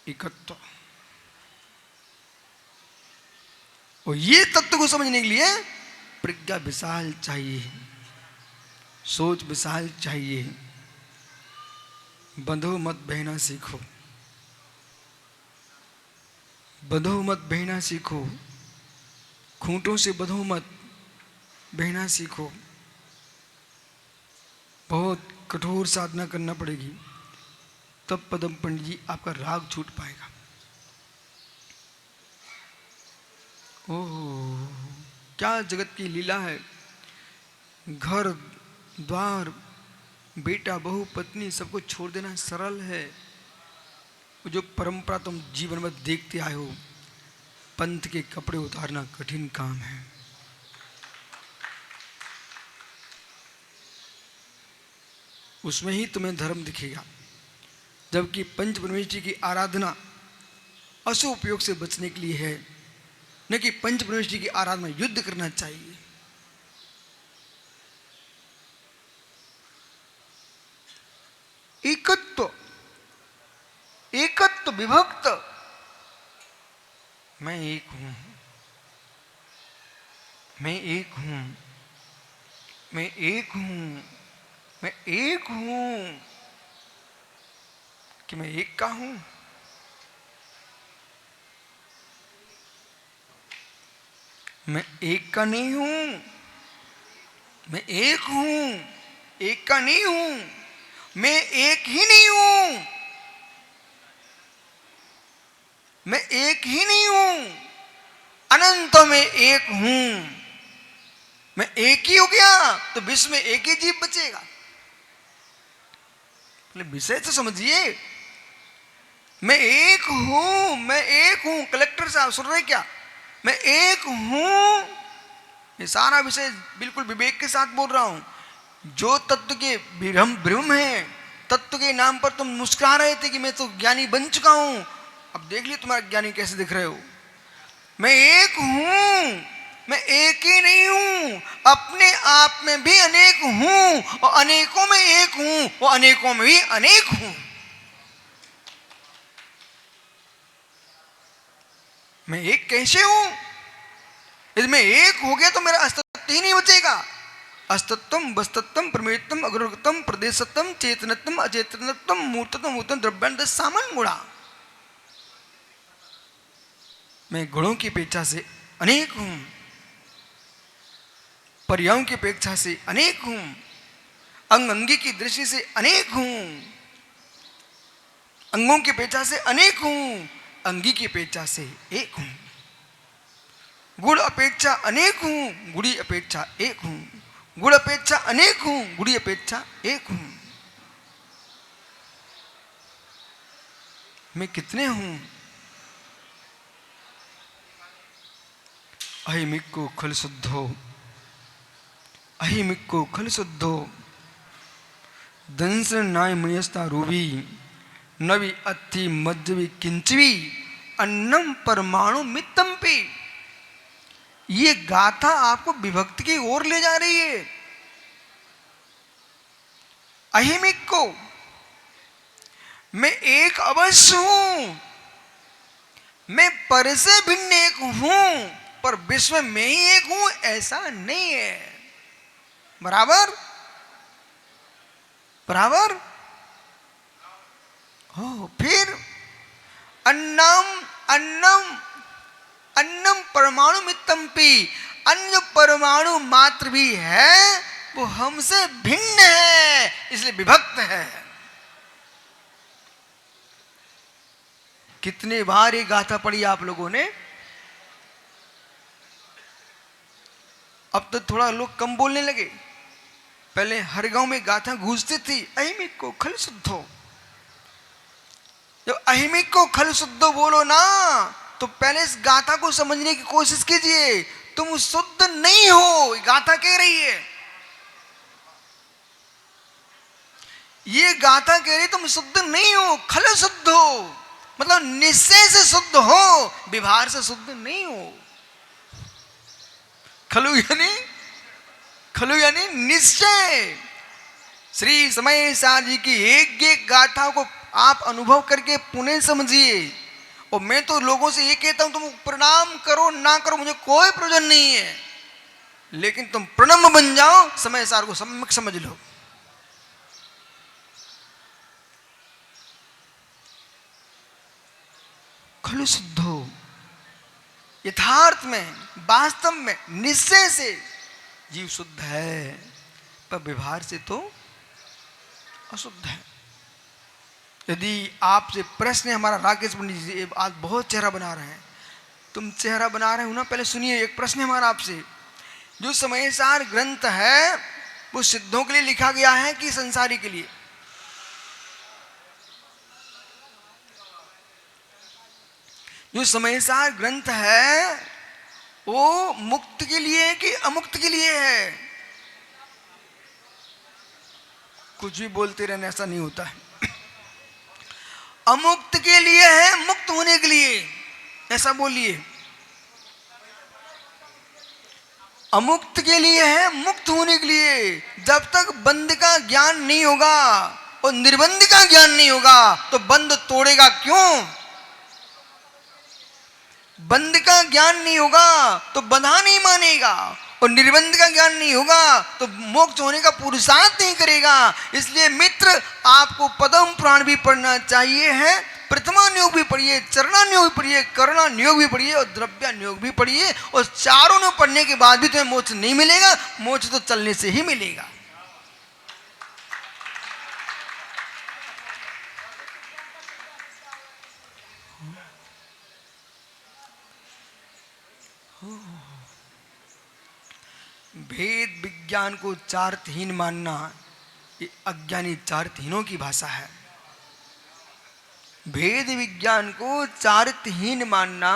एकत्व, और ये तत्व को समझने के लिए प्रज्ञा विशाल चाहिए, सोच विशाल चाहिए। बंधो मत बहना सीखो, बंधो मत बहना सीखो, खूंटों से बंधो मत बहना सीखो। बहुत कठोर साधना करना पड़ेगी, तब पदम पंडित जी आपका राग छूट पाएगा। ओह, क्या जगत की लीला है। घर द्वार, बेटा बहू पत्नी सबको छोड़ देना सरल है। जो परंपरा तुम जीवन में देखते आए हो, पंथ के कपड़े उतारना कठिन काम है। उसमें ही तुम्हें धर्म दिखेगा। जबकि पंच परमेश्वरी की आराधना अशुभ उपयोग से बचने के लिए है, न कि पंच परमेश्वरी की आराधना युद्ध करना चाहिए। एकत्व, एकत्व विभक्त, मैं एक हूं, मैं एक हूं, मैं एक हूं, मैं एक हूं, कि मैं एक का हूं। मैं एक का नहीं हूं, मैं एक हूं, एक का नहीं हूं, मैं एक ही नहीं हूं, मैं एक ही नहीं हूं, अनंत में एक हूं। मैं एक ही हो गया तो विश्व में एक ही जीव बचेगा। विषय तो समझिए। मैं एक हूं, मैं एक हूं। कलेक्टर साहब सुन रहे क्या? मैं एक हूं। ये सारा विषय बिल्कुल विवेक के साथ बोल रहा हूं। जो तत्व के भ्रम है, तत्व के नाम पर तुम मुस्कुरा रहे थे कि मैं तो ज्ञानी बन चुका हूं, अब देख लियो तुम्हारा ज्ञानी कैसे दिख रहे हो। मैं एक हूं, मैं एक ही नहीं हूं, अपने आप में भी अनेक हूं और अनेकों में एक हूं और अनेकों में भी अनेक हूं। मैं एक कैसे हूं? यदि मैं एक हो गया तो मेरा अस्तित्व ही नहीं बचेगा। अस्तित्वम वस्तत्वम प्रमेयत्वम अग्रगतम प्रदेशत्वम चेतनत्वम अचेतनत्वम मूर्तत्वम मूर्तम द्रव्यान सामान गुणा। मैं गुणों की अपेक्षा से अनेक हूं, पर्यायों की अपेक्षा से अनेक हूं, अंग अंगी की दृष्टि से अनेक हूं, अंगों की अपेक्षा से अनेक हूं, अंगी की अपेक्षा से एक हूं, गुण अपेक्षा अनेक हूं, गुड़ी अपेक्षा एक हूं, गुण अपेक्षा अनेक हूं, गुड़ी अपेक्षा एक हूं। मैं कितने हूं? अहिमिक्को खल शुद्धो, अहिमिक्को खल शुद्धो, दंस नाय मयस्ता रूबी, नवी अति मध्यवी किंचवी, अन्नम परमाणु मित्तम पी। ये गाथा आपको विभक्ति की ओर ले जा रही है। अहिमिक्को, मैं एक अवश्य हूं, मैं पर से भिन्न एक हूं, पर विश्व में ही एक हूं ऐसा नहीं है। बराबर बराबर हो। फिर अन्नम अन्नम अन्नम परमाणु मित्तम पी, अन्य परमाणु मात्र भी है, वो हमसे भिन्न है इसलिए विभक्त है। कितने बार ये गाथा पढ़ी आप लोगों ने? अब तो थोड़ा लोग कम बोलने लगे। पहले हर गांव में गाथा गूंजती थी, अहिमिक को खल शुद्धो। जब अहिमिक को खल शुद्धो बोलो ना, तो पहले इस गाथा को समझने की कोशिश कीजिए। तुम शुद्ध नहीं हो, गाथा कह रही है। ये गाथा कह रही तुम शुद्ध नहीं हो, खल शुद्ध हो। मतलब निश्चय से शुद्ध हो, व्यवहार से शुद्ध नहीं हो। खलु यानी निश्चय। श्री समय सार जी की एक एक गाथा को आप अनुभव करके पुनः समझिए। और मैं तो लोगों से ये कहता हूं तुम प्रणाम करो ना करो मुझे कोई प्रयोजन नहीं है, लेकिन तुम प्रणम्य बन जाओ, समय सार को सम्यक समझ लो। खलु शुद्धो, यथार्थ में वास्तव में निश्चय से जीव शुद्ध है, पर व्यवहार से तो अशुद्ध है। यदि आपसे प्रश्न है, हमारा राकेश पंडित जी आज बहुत चेहरा बना रहे हैं, तुम चेहरा बना रहे हो ना, पहले सुनिए। एक प्रश्न है हमारा आपसे, जो समय सार ग्रंथ है वो सिद्धों के लिए लिखा गया है कि संसारी के लिए? जो समय सार ग्रंथ है वो मुक्त के लिए है कि अमुक्त के लिए है? कुछ भी बोलते रहने ऐसा नहीं होता है। अमुक्त के लिए है, मुक्त होने के लिए, ऐसा बोलिए। अमुक्त के लिए है, मुक्त होने के लिए। जब तक बंद का ज्ञान नहीं होगा और निर्बंध का ज्ञान नहीं होगा तो बंद तोड़ेगा क्यों? बंद का ज्ञान नहीं होगा तो बंधा नहीं मानेगा, और निर्बंध का ज्ञान नहीं होगा तो मोक्ष होने का पुरुषार्थ नहीं करेगा। इसलिए मित्र, आपको पदम पुराण भी पढ़ना चाहिए है, प्रथमा नियोग भी पढ़िए, चरणा नियोग भी पढ़िए, करुणा नियोग भी पढ़िए और द्रव्या नियोग भी पढ़िए। और चारों ने पढ़ने के बाद भी तुम्हें मोक्ष नहीं मिलेगा, मोक्ष तो चलने से ही मिलेगा। भेद विज्ञान को चारहीन मानना ये अज्ञानी चारहीनों की भाषा है। भेद विज्ञान को चारित्रहीन मानना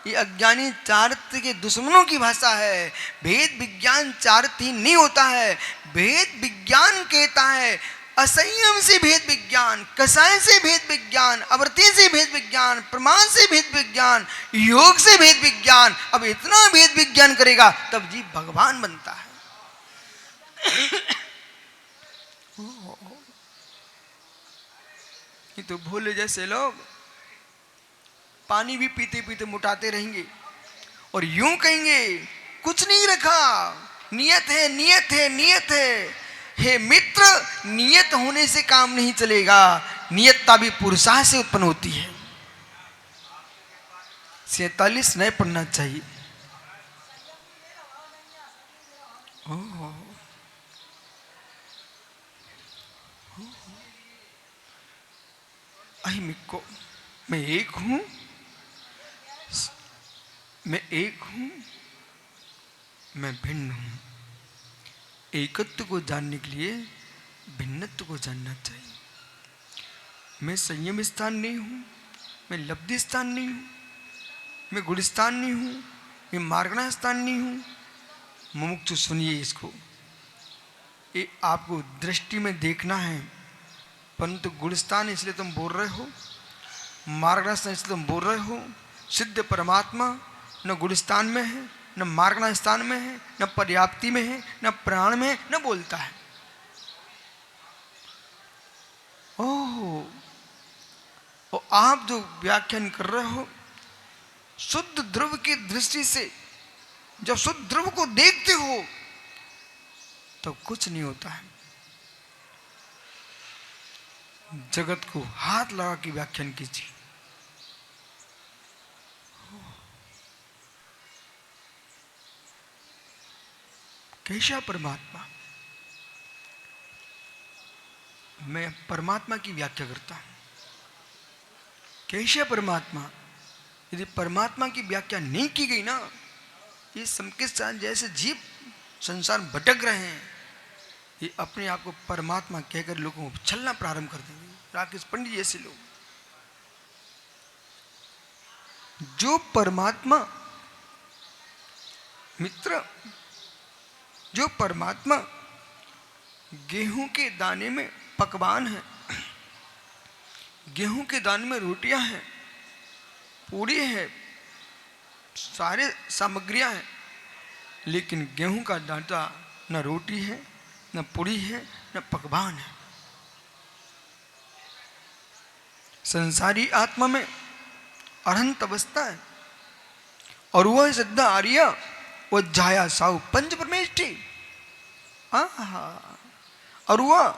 ये अज्ञानी चारित्र के दुश्मनों की भाषा है। भेद विज्ञान चारित्रहीन नहीं होता है। भेद विज्ञान कहता है असंयम से भेद विज्ञान, कसाय से भेद विज्ञान, अवृत्ति से भेद विज्ञान, प्रमाण से भेद विज्ञान, योग से भेद विज्ञान। अब इतना भेद विज्ञान करेगा तब जीव भगवान बनता है। ये तो भोले जैसे लोग पानी भी पीते पीते मुटाते रहेंगे और यूं कहेंगे कुछ नहीं रखा, नियत है, नियत है, नियत है। हे मित्र, नियत होने से काम नहीं चलेगा, नियतता भी पुरुषार्थ से उत्पन्न होती है। 47 नए पढ़ना चाहिए। अहिमिको, मैं एक हूं, मैं एक हूं, मैं भिन्न हूं। एकत्व को जानने के लिए भिन्नत्व को जानना चाहिए। मैं संयम स्थान नहीं हूं, मैं लब्धि स्थान नहीं हूं, मैं गुणस्थान नहीं हूं, मैं मार्गणा स्थान नहीं हूं। मुमुक्षु सुनिए इसको, ये आपको दृष्टि में देखना है। परंतु गुणस्थान इसलिए तुम बोल रहे हो, मार्गणा स्थान इसलिए तुम बोल रहे हो। सिद्ध परमात्मा न गुणस्थान में है, न मार्गणा स्थान में है, न पर्याप्ति में है, न प्राण में है, न बोलता है। ओह, और आप जो व्याख्यान कर रहे हो शुद्ध ध्रुव की दृष्टि से, जब शुद्ध ध्रुव को देखते हो तो कुछ नहीं होता है। जगत को हाथ लगा के व्याख्यान कीजिए। कैसा परमात्मा? मैं परमात्मा की व्याख्या करता हूं। कैसा परमात्मा? यदि परमात्मा की व्याख्या नहीं की गई ना, ये संकित जैसे जीव संसार में भटक रहे हैं, ये अपने आप को परमात्मा कहकर लोगों को छलना प्रारंभ कर देंगे। राकेश पंडित जैसे लोग, जो परमात्मा मित्र, जो परमात्मा गेहूं के दाने में पकवान है, गेहूं के दाने में रोटियां हैं, पूरी है, सारे सामग्रियां हैं, लेकिन गेहूं का डाटा न रोटी है, न पूरी है, न पकवान है। संसारी आत्मा में अनंत अवस्था है, और वह सिद्ध आर्य, वह जाया साहु पंच परमेष्टि। और वह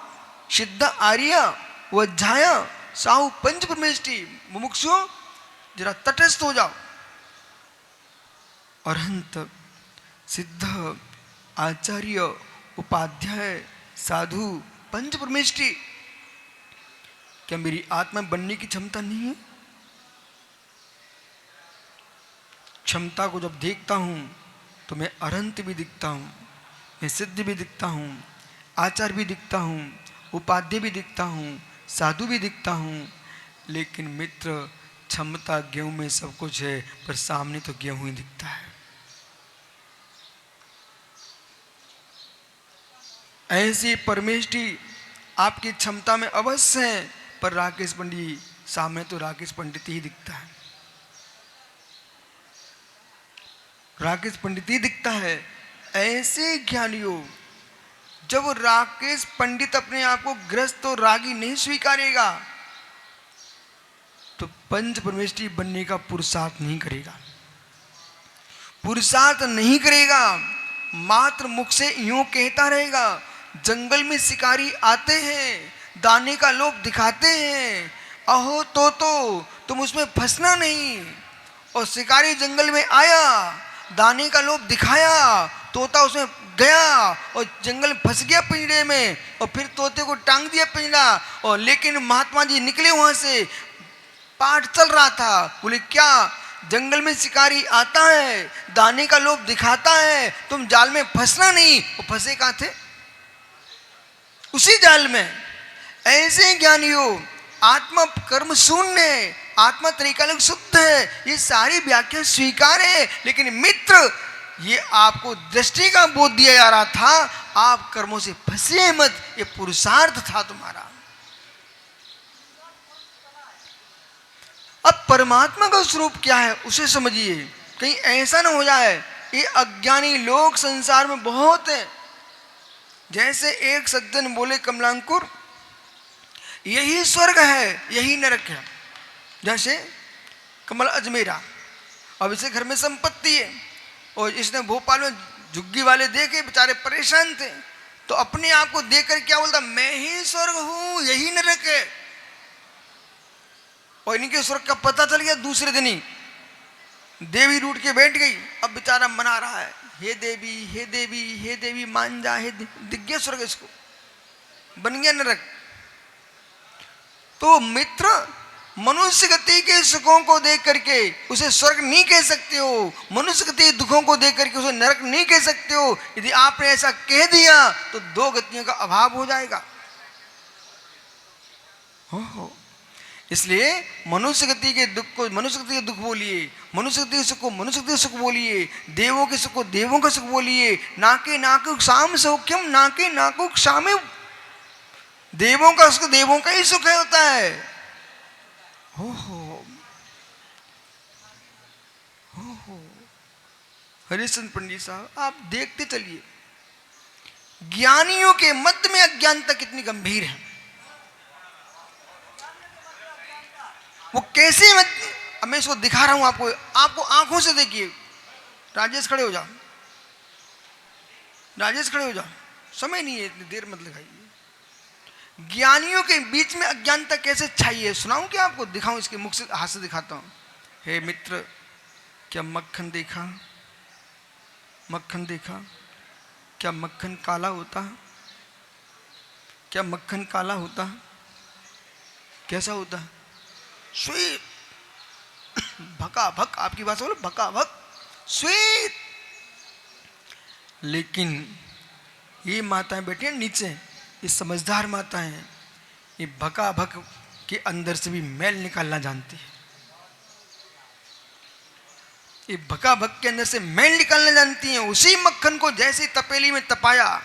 सिद्ध आर्य, वह जाया साहु पंच परमेष्टि। मुमुक्षु जरा तटस्थ हो जाओ। अरहंत, सिद्ध, आचार्य, उपाध्याय, साधु, पंच परमेष्टि। क्या मेरी आत्मा बनने की क्षमता नहीं है? क्षमता को जब देखता हूं तो मैं अरहंत भी दिखता हूं, मैं सिद्ध भी दिखता हूं, आचार्य भी दिखता हूं, उपाध्याय भी दिखता हूं, साधु भी दिखता हूं। लेकिन मित्र, क्षमता गेहूं में सब कुछ है, पर सामने तो गेहूं ही दिखता है। ऐसी परमेष्टि आपकी क्षमता में अवश्य है, पर राकेश पंडित सामने तो राकेश पंडित ही दिखता है, राकेश पंडित ही दिखता है। ऐसे ज्ञानियों, जब राकेश पंडित अपने आप को ग्रस्त और रागी नहीं स्वीकारेगा, तो पंच परमेष्टि बनने का पुरुषार्थ नहीं करेगा, पुरुषार्थ नहीं करेगा। मात्र मुख से यूं कहता रहेगा। जंगल में शिकारी आते हैं, दाने का लोभ दिखाते हैं, अहो तो तुम उसमें फंसना नहीं। और शिकारी जंगल में आया, दाने का लोभ दिखाया, तोता उसमें गया और जंगल में फंस गया पिंजरे में, और फिर तोते को टांग दिया पिंजरा। और लेकिन महात्मा जी निकले वहां से, पाठ चल रहा था। बोले क्या, जंगल में शिकारी आता है, दाने का लोभ दिखाता है, तुम जाल में फंसना नहीं। वो फंसे कहां थे? उसी जाल में। ऐसे ज्ञानियों, आत्मा कर्म शून्य, आत्मा त्रिकालिक शुद्ध है, ये सारी व्याख्या स्वीकार है। लेकिन मित्र, ये आपको दृष्टि का बोध दिया जा रहा था, आप कर्मों से फंसे मत, ये पुरुषार्थ था तुम्हारा। अब परमात्मा का स्वरूप क्या है उसे समझिए, कहीं ऐसा ना हो जाए। ये अज्ञानी लोग संसार में बहुत हैं। जैसे एक सज्जन बोले, कमलांकुर, यही स्वर्ग है, यही नरक है। जैसे कमल अजमेरा, अब इसे घर में संपत्ति है, और इसने भोपाल में झुग्गी वाले देखे, बेचारे परेशान थे, तो अपने आप को देखकर क्या बोलता, मैं ही स्वर्ग हूं, यही नरक है। और इनके स्वर्ग का पता चल गया दूसरे दिन ही, देवी रूठ के बैठ गई। अब बेचारा मना रहा है, हे देवी, हे देवी, हे देवी, मान जा, हे दिख गया स्वर्ग, इसको बन गया नरक। तो मित्र, मनुष्य गति के सुखों को देख करके उसे स्वर्ग नहीं कह सकते हो, मनुष्य गति के दुखों को देख करके उसे नरक नहीं कह सकते हो। यदि आपने ऐसा कह दिया तो दो गतियों का अभाव हो जाएगा। हो इसलिए मनुष्य गति के दुख को मनुष्य गति के दुख बोलिए, मनुष्य गति के सुख को मनुष्य गति के सुख बोलिए, देवों के सुख को देवों का सुख बोलिए। नाके नाकु साम सौख्यम, नाके नाकु सामे, देवों का सुख देवों का ही सुख होता है। हो हरिश्चंद्र पंडित साहब, आप देखते चलिए, ज्ञानियों के मत में अज्ञानता कितनी गंभीर है। वो कैसे, अब मैं इसको दिखा रहा हूं आपको आंखों से देखिए। राजेश खड़े हो जाओ, राजेश खड़े हो जाओ, समय नहीं है, इतनी देर मत लगाइए। ज्ञानियों के बीच में अज्ञानता कैसे छाई है, सुनाऊं क्या आपको? दिखाऊं, इसके मुख से, हाथ से दिखाता हूं। हे मित्र, क्या मक्खन देखा? मक्खन देखा? क्या मक्खन काला होता? क्या मक्खन काला होता? कैसा होता? स्वीट, भका भक, आपकी बात बोलो, भका भक स्वीट। लेकिन ये माताएं बैठी हैं नीचे, ये समझदार माताएं हैं, ये भका भक के अंदर से भी मैल निकालना जानती है। ये भका भक के अंदर से मैल निकालना जानती हैं। उसी मक्खन को जैसे तपेली में तपाया,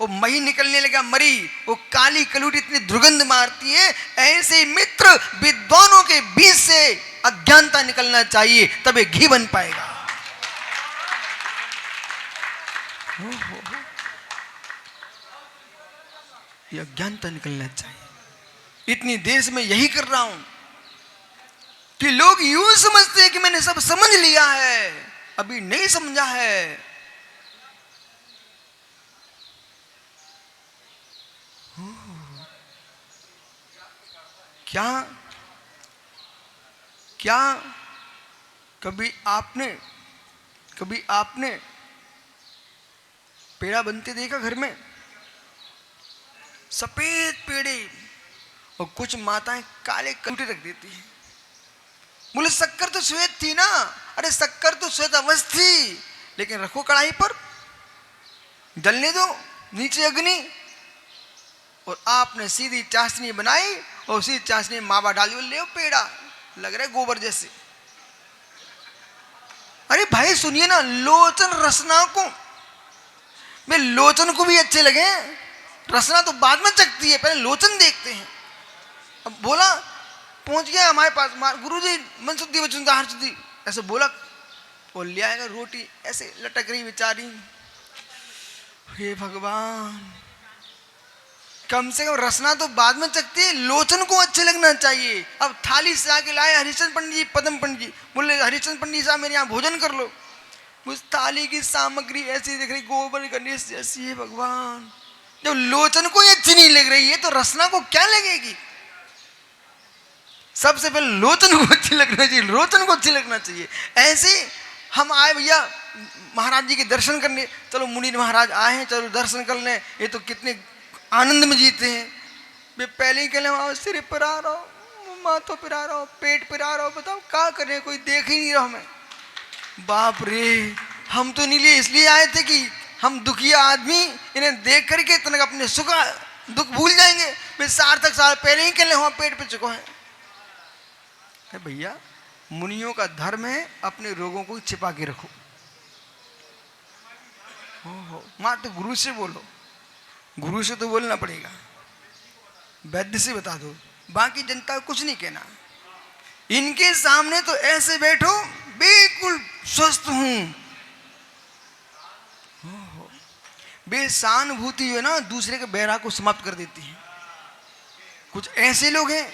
वो मही निकलने लगा, मरी, वो काली कलूटी इतनी दुर्गंध मारती है। ऐसे मित्र विद्वानों के बीच से अज्ञानता निकलना चाहिए, तब ये घी बन पाएगा। ये अज्ञानता निकलना चाहिए। इतनी देर से मैं यही कर रहा हूं कि लोग यूं समझते हैं कि मैंने सब समझ लिया है, अभी नहीं समझा है। क्या क्या कभी आपने पेड़ा बनते देखा घर में? सफेद पेड़े, और कुछ माताएं काले कंटे रख देती हैं। बोले शक्कर तो श्वेत थी ना। अरे शक्कर तो श्वेत अवश्य थी, लेकिन रखो कढ़ाई पर, जलने दो, नीचे अग्नि, और आपने सीधी चाशनी बनाई और उसी चाशनी में मावा डाली, ले पेड़ा लग रहा है गोबर जैसे। अरे भाई सुनिए ना, लोचन रसना को, मैं लोचन को भी अच्छे लगे, रसना तो बाद में चखती है, पहले लोचन देखते हैं। अब बोला पहुंच गया हमारे पास, गुरुजी मनसुद्धि वचुंदा हरसुद्धि ऐसे बोला, और ले आएगा रोटी ऐसे लटक रही बेचारी। हे भगवान, कम से कम रसना तो बाद में चखती है, लोचन को अच्छे लगना चाहिए। अब थाली से आके लाए हरिचंद पंडित जी, पदम पंडित जी, बोले हरिचंद पंडित साहब मेरे यहाँ भोजन कर लो। उस थाली की सामग्री ऐसी दिख रही, गोबर गणेश जैसी है। भगवान, जब लोचन को ही अच्छी नहीं लग रही है तो रसना को क्या लगेगी? सबसे पहले लोचन को अच्छी लगना चाहिए, लोचन को अच्छी लगना चाहिए। ऐसे हम आए भैया महाराज जी के दर्शन करने, चलो मुनि महाराज आए हैं, चलो दर्शन कर लें। ये तो कितने आनंद में जीते हैं। वे पहले ही कहले सिर पर आ रहा हूँ, माथों पर आ रहा हूँ, पेट पर आ रहा हूँ, बताओ क्या करें, कोई देख ही नहीं रहा हमें। बाप रे, हम तो नहीं लिए इसलिए आए थे कि हम दुखिया आदमी इन्हें देख करके इतना अपने सुख दुख भूल जाएंगे। वे सार्थक साल पहले ही कहले वहां पेट पे चुको है। भैया मुनियों का धर्म है अपने रोगों को छिपा के रखो। मां तो गुरु से बोलो, गुरु से तो बोलना पड़ेगा, वैद्य से बता दो, बाकी जनता को कुछ नहीं कहना। इनके सामने तो ऐसे बैठो बिल्कुल स्वस्थ हूं। बेसहानुभूति जो है ना दूसरे के बैरा को समाप्त कर देती है। कुछ ऐसे लोग हैं,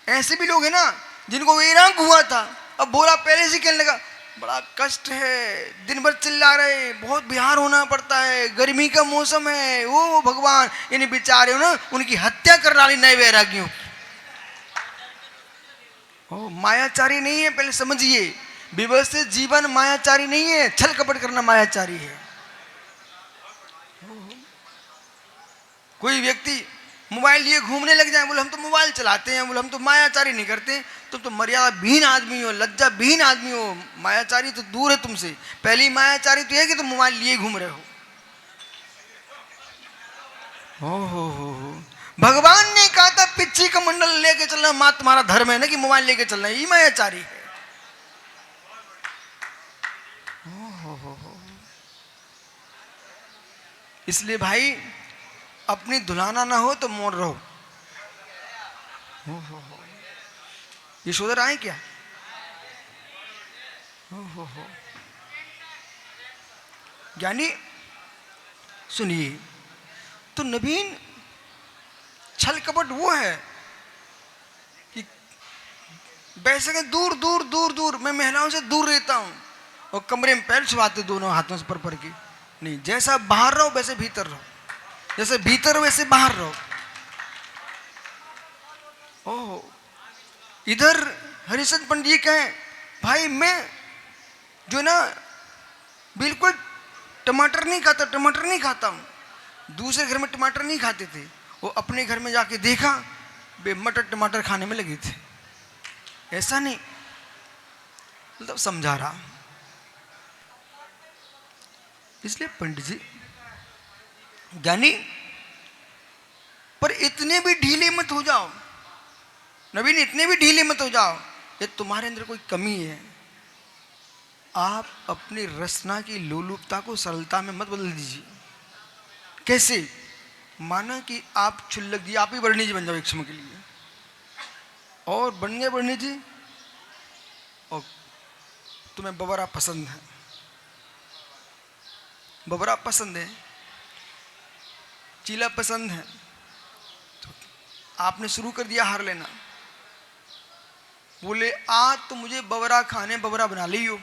ऐसे भी लोग हैं ना जिनको वैराग हुआ था, अब बोला पहले से कहने लगा बड़ा कष्ट है, दिन भर चिल्ला रहे, बहुत बिहार होना पड़ता है, गर्मी का मौसम है। ओ भगवान, इन बेचारे ना उनकी हत्या कर डाली नए वैरागियों। ओ मायाचारी नहीं है, पहले समझिए, व्यवस्थित जीवन मायाचारी नहीं है, छल कपट करना मायाचारी है। कोई व्यक्ति मोबाइल लिए घूमने लग जाए, बोले हम तो मोबाइल चलाते हैं, बोले हम तो मायाचारी नहीं करते, तुम तो मर्यादा विहीन आदमी हो, लज्जा विहीन आदमी हो, मायाचारी तो दूर है तुमसे। पहली मायाचारी तो है कि तुम मोबाइल लिए घूम रहे हो। भगवान ने कहा था पिच्ची का मंडल लेके चलना मां तुम्हारा धर्म है ना, कि मोबाइल लेके चलना, ये मायाचारी है। इसलिए भाई अपनी दुल्हाना ना हो तो मोड़ रहो। यशोधर आए क्या? ज्ञानी सुनिए, तो नवीन छल कपट वो है कि वैसे के दूर दूर दूर दूर मैं महिलाओं से दूर रहता हूं और कमरे में पैर छुपाते दोनों हाथों से पर की। नहीं, जैसा बाहर रहो वैसे भीतर रहो, जैसे भीतर वैसे बाहर रहो। ओह, इधर हरिचंद पंडित जी कहें भाई मैं जो ना बिल्कुल टमाटर नहीं खाता, टमाटर नहीं खाता हूं। दूसरे घर में टमाटर नहीं खाते थे, वो अपने घर में जाके देखा बे मटर टमाटर खाने में लगे थे। ऐसा नहीं, मतलब समझा रहा। इसलिए पंडित जी ज्ञानी, पर इतने भी ढीले मत हो जाओ नवीन, इतने भी ढीले मत हो जाओ, ये तुम्हारे अंदर कोई कमी है। आप अपनी रचना की लोलुपता को सरलता में मत बदल दीजिए। कैसे? माना कि आप क्षुल्लक जी, आप ही वर्णी जी बन जाओ एक समय के लिए, और बन गए वर्णी जी, और तुम्हें बबरा पसंद है, बबरा पसंद है, चीला पसंद है, तो आपने शुरू कर दिया हार लेना। बोले आज तो मुझे बबरा खाने, बबरा बना ली हो।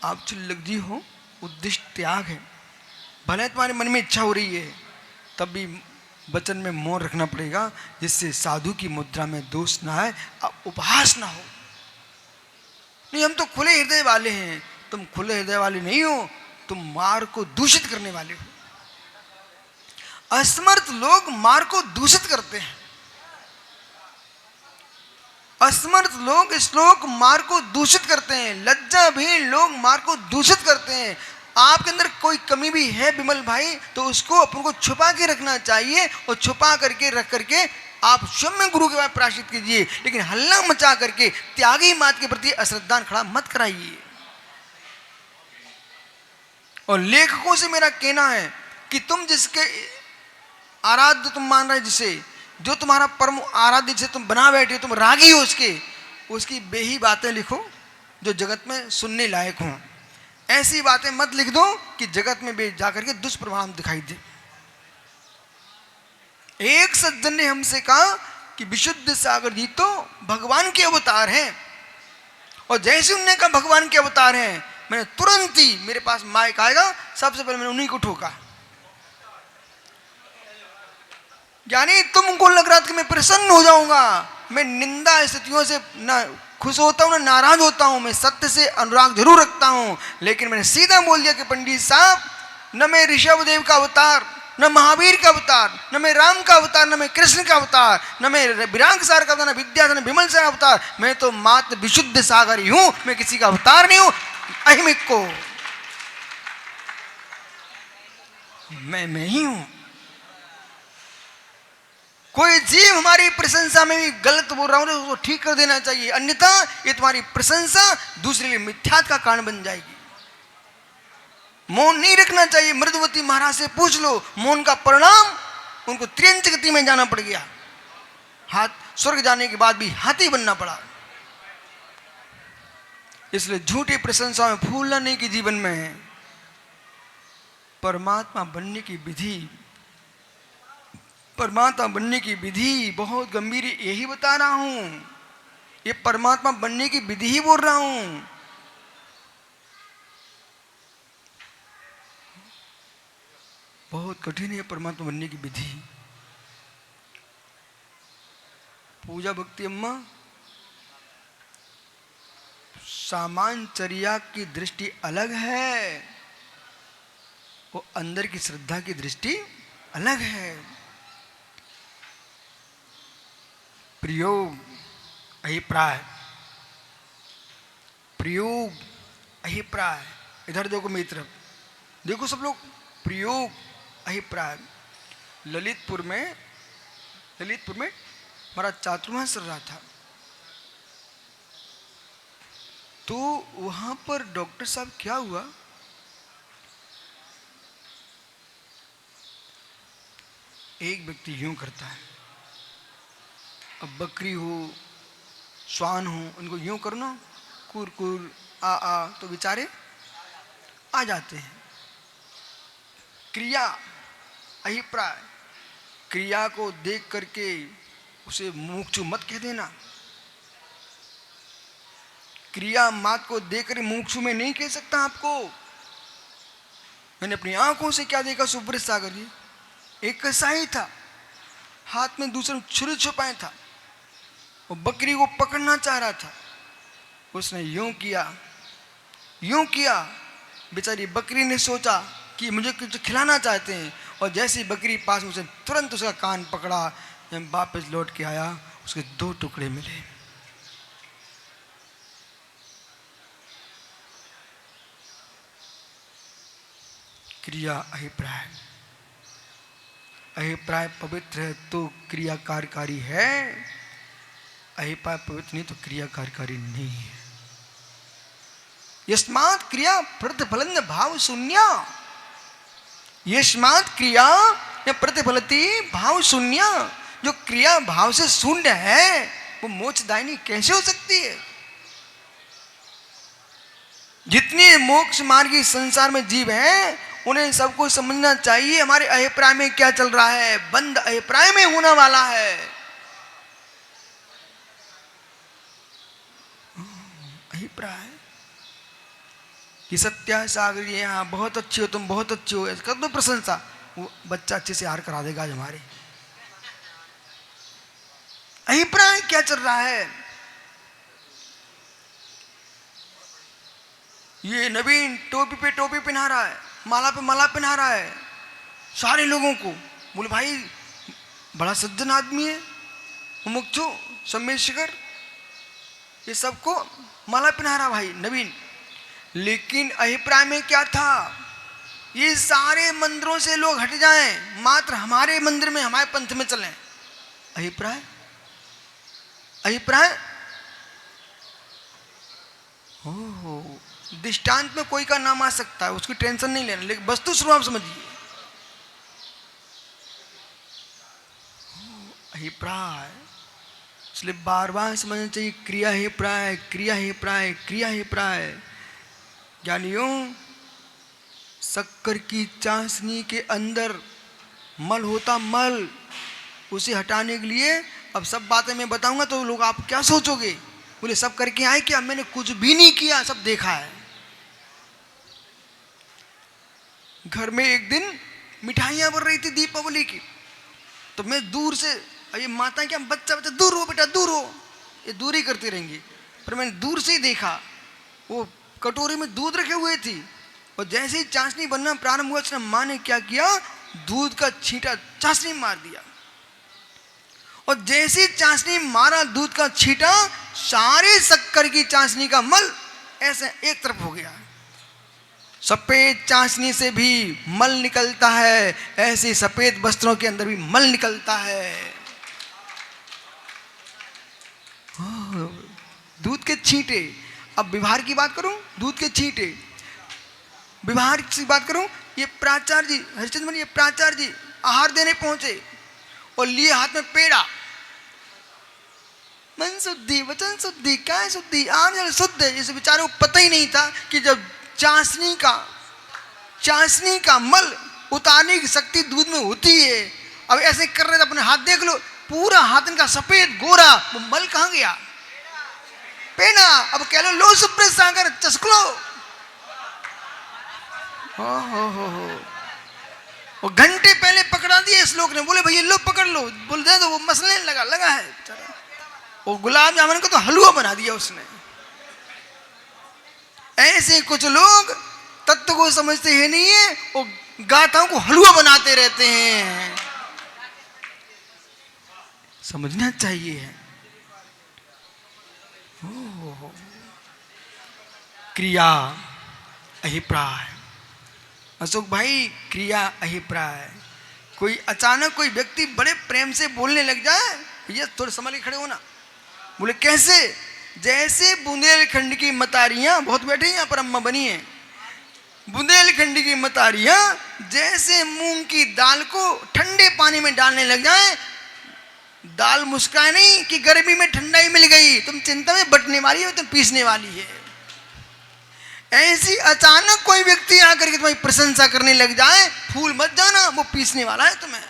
आप चिल्लगी हो, उद्दिष्ट त्याग है। भले तुम्हारे मन में इच्छा हो रही है, तब भी वचन में मौन रखना पड़ेगा, जिससे साधु की मुद्रा में दोष ना आए, उपहास ना हो। नहीं हम तो खुले हृदय वाले हैं। तुम खुले हृदय वाले नहीं हो, तुम मार्ग को दूषित करने वाले हो। असमर्थ लोग मार्ग को दूषित करते हैं। असमर्थ लोग श्लोक मार्ग को दूषित करते हैं। लज्जाहीन लोग मार्ग को दूषित करते हैं। आपके अंदर कोई कमी भी है विमल भाई, तो उसको अपन को छुपा के रखना चाहिए, और छुपा करके रख करके आप स्वयं गुरु के पास प्रायश्चित कीजिए, लेकिन हल्ला मचा करके त्यागी मात के प्रति अश्रद्धा खड़ा मत कराइए। और लेखकों से मेरा कहना है कि तुम जिसके आराध्य तुम मान रहे, जिसे जो तुम्हारा परम आराध्य जिसे तुम बना बैठे हो, तुम रागी हो उसकी बेही बातें लिखो जो जगत में सुनने लायक हो। ऐसी बातें मत लिख दो कि जगत में बे जाकर के दुष्प्रभाव दिखाई दे। एक सज्जन ने हमसे कहा कि विशुद्ध सागर जी तो भगवान के अवतार हैं, और जैसे उनने कहा भगवान के अवतार हैं, मैंने तुरंत ही, मेरे पास माइक आएगा, सबसे पहले मैंने उन्हीं को ठोका। यानी तुमको लग रहा था कि मैं प्रसन्न हो जाऊंगा। मैं निंदा स्थितियों से ना खुश होता हूं ना नाराज होता हूं। मैं सत्य से अनुराग जरूर रखता हूं, लेकिन मैंने सीधा बोल दिया कि पंडित साहब, न मैं ऋषभदेव का अवतार, न महावीर का अवतार, न मैं राम का अवतार, न मैं कृष्ण का अवतार, न मैं विरांग सार का अवतार, न विद्याधर, न विमल सार अवतार। मैं तो मात्र विशुद्ध सागर ही हूं। मैं किसी का अवतार नहीं हूं। अहिमिक को मैं ही हूं। कोई जीव हमारी प्रशंसा में भी गलत बोल रहा हूं तो उसको ठीक कर देना चाहिए, अन्यथा ये तुम्हारी प्रशंसा दूसरे लिए मिथ्यात का कारण बन जाएगी। मौन नहीं रखना चाहिए। मृदुवती महाराज से पूछ लो, मौन का परिणाम उनको त्रियंच गति में जाना पड़ गया। स्वर्ग जाने के बाद भी हाथी बनना पड़ा। इसलिए झूठी प्रशंसा में फूलना नहीं कि जीवन में परमात्मा बनने की विधि, परमात्मा बनने की विधि बहुत गंभीर, यही बता रहा हूं। ये परमात्मा बनने की विधि ही बोल रहा हूं। बहुत कठिन है परमात्मा बनने की विधि। पूजा भक्ति अम्मा, सामान्यचर्या की दृष्टि अलग है, वो अंदर की श्रद्धा की दृष्टि अलग है। प्रयोग अभिप्राय, प्रयोग अभिप्राय, इधर देखो मेरी तरफ देखो सब लोग। प्रयोग अभिप्राय। ललितपुर में हमारा चातुर्मास चल रहा था, तो वहां पर डॉक्टर साहब क्या हुआ, एक व्यक्ति यूं करता है, अब बकरी हो श्वान हो उनको यूं करो ना, कुर कुर आ तो बेचारे आ जाते हैं। क्रिया अभिप्राय, क्रिया को देख करके उसे मुमुक्षु मत कह देना। क्रिया मात को देख कर मुमुक्षु में नहीं कह सकता आपको। मैंने अपनी आंखों से क्या देखा, सुब्रत सागर जी एक कसाई था, हाथ में दूसरे छुरी छुपाए था, वो बकरी को पकड़ना चाह रहा था। उसने यूं किया, बेचारी बकरी ने सोचा कि मुझे कुछ खिलाना चाहते हैं, और जैसी बकरी पास में, उसे तुरंत उसका कान पकड़ा। जब वापस लौट के आया, उसके 2 टुकड़े मिले। क्रिया अभिप्राय, अभिप्राय पवित्र है तो क्रिया कार्यकारी है, अभिप्राय पवित्र नहीं तो क्रिया कार्यकारी नहीं है। यस्मात् क्रिया प्रतिफलन भाव शून्य, यस्मात् क्रिया या प्रतिफलती भाव शून्य। जो क्रिया भाव से शून्य है वो मोक्षदायिनी कैसे हो सकती है? जितने मोक्ष मार्गी संसार में जीव हैं उन्हें सबको समझना चाहिए हमारे अभिप्राय में क्या चल रहा है। बंद अभिप्राय में होने वाला है। अभिप्राय कि सत्या सागर यहाँ बहुत अच्छी हो, तुम बहुत अच्छी हो, कर दो प्रशंसा, वो बच्चा अच्छे से हार करा देगा आज हमारे। अभिप्राय क्या चल रहा है? ये नवीन टोपी पे टोपी पहना रहा है, माला पे माला पहना रहा है सारे लोगों को। बोले भाई बड़ा सज्जन आदमी है, मुमुक्षु सम्मेशकर, ये सबको माला पहना रहा भाई नवीन। लेकिन अभिप्राय में क्या था? ये सारे मंदिरों से लोग हट जाएं, मात्र हमारे मंदिर में हमारे पंथ में चलें। अभिप्राय अभिप्राय हो। दृष्टांत में कोई का नाम आ सकता है, उसकी टेंशन नहीं लेना, लेकिन वस्तु स्वरूप समझिए। अभिप्राय इसलिए बार बार समझना चाहिए, क्रिया ही प्राय, क्रिया ही प्राय, क्रिया ही प्राय। ज्ञानियों, शक्कर की चाशनी के अंदर मल होता, मल, उसे हटाने के लिए अब सब बातें मैं बताऊंगा तो लोग आप क्या सोचोगे? बोले सब करके आए क्या? मैंने कुछ भी नहीं किया, सब देखा है। घर में एक दिन मिठाइयां बन रही थी दीपावली की, तो मैं दूर से, ये माता क्या बच्चा बच्चा दूर हो बेटा दूर हो, ये दूरी करती रहेंगी, पर मैंने दूर से ही देखा वो कटोरी में दूध रखे हुए थी, और जैसे ही चाशनी बनना प्रारंभ हुआ माँ ने क्या किया, दूध का छींटा चाशनी मार दिया, और जैसे चाशनी मारा दूध का छींटा, सारे शक्कर की चाशनी का मल ऐसे एक तरफ हो गया। सफेद चाशनी से भी मल निकलता है, ऐसे सफेद वस्त्रों के अंदर भी मल निकलता है। दूध के छींटे, अब व्यवहार की बात करूं, दूध के छींटे व्यवहार की बात करूं, ये प्राचार्य जी हरिश्चंद्र, ये प्राचार्य जी आहार देने पहुंचे और लिए हाथ में पेड़ा। मन शुद्धि, वचन शुद्धि, काय शुद्धि, आंचल शुद्ध। इस बेचारे को पता ही नहीं था कि जब चाशनी का मल उतारने की शक्ति दूध में होती है। अब ऐसे कर रहे थे, अपने हाथ देख लो, पूरा हाथ इनका सफेद गोरा, वो मल कहां गया? पेना। अब कह लो सुप्रीत सागर चस्क लो। हो। वो घंटे पहले पकड़ा दिए इस लोग ने, बोले भैया लो पकड़ लो, बोल दे दो, वो मसलने लगा है बेचारा। वो गुलाब जामुन को तो हलवा बना दिया उसने। ऐसे कुछ लोग तत्व को समझते ही नहीं है, वो गाथाओं को हलवा बनाते रहते हैं। समझना चाहिए। क्रिया अभिप्राय। अशोक भाई, क्रिया अभिप्राय। कोई अचानक कोई व्यक्ति बड़े प्रेम से बोलने लग जाए, भैया थोड़े संभल के खड़े हो ना। बोले कैसे? जैसे बुंदेलखंड की मतारियां, बहुत बैठे हैं यहाँ पर, अम्मा बनी है, बुंदेलखंड की मतारियां जैसे मूंग की दाल को ठंडे पानी में डालने लग जाए, दाल मुस्काए नहीं कि गर्मी में ठंडाई मिल गई, तुम चिंता में बटने वाली है, तुम पीसने वाली है। ऐसी अचानक कोई व्यक्ति आकर के तुम्हारी प्रशंसा करने लग जाए, फूल मत जाना, वो पीसने वाला है तुम्हें।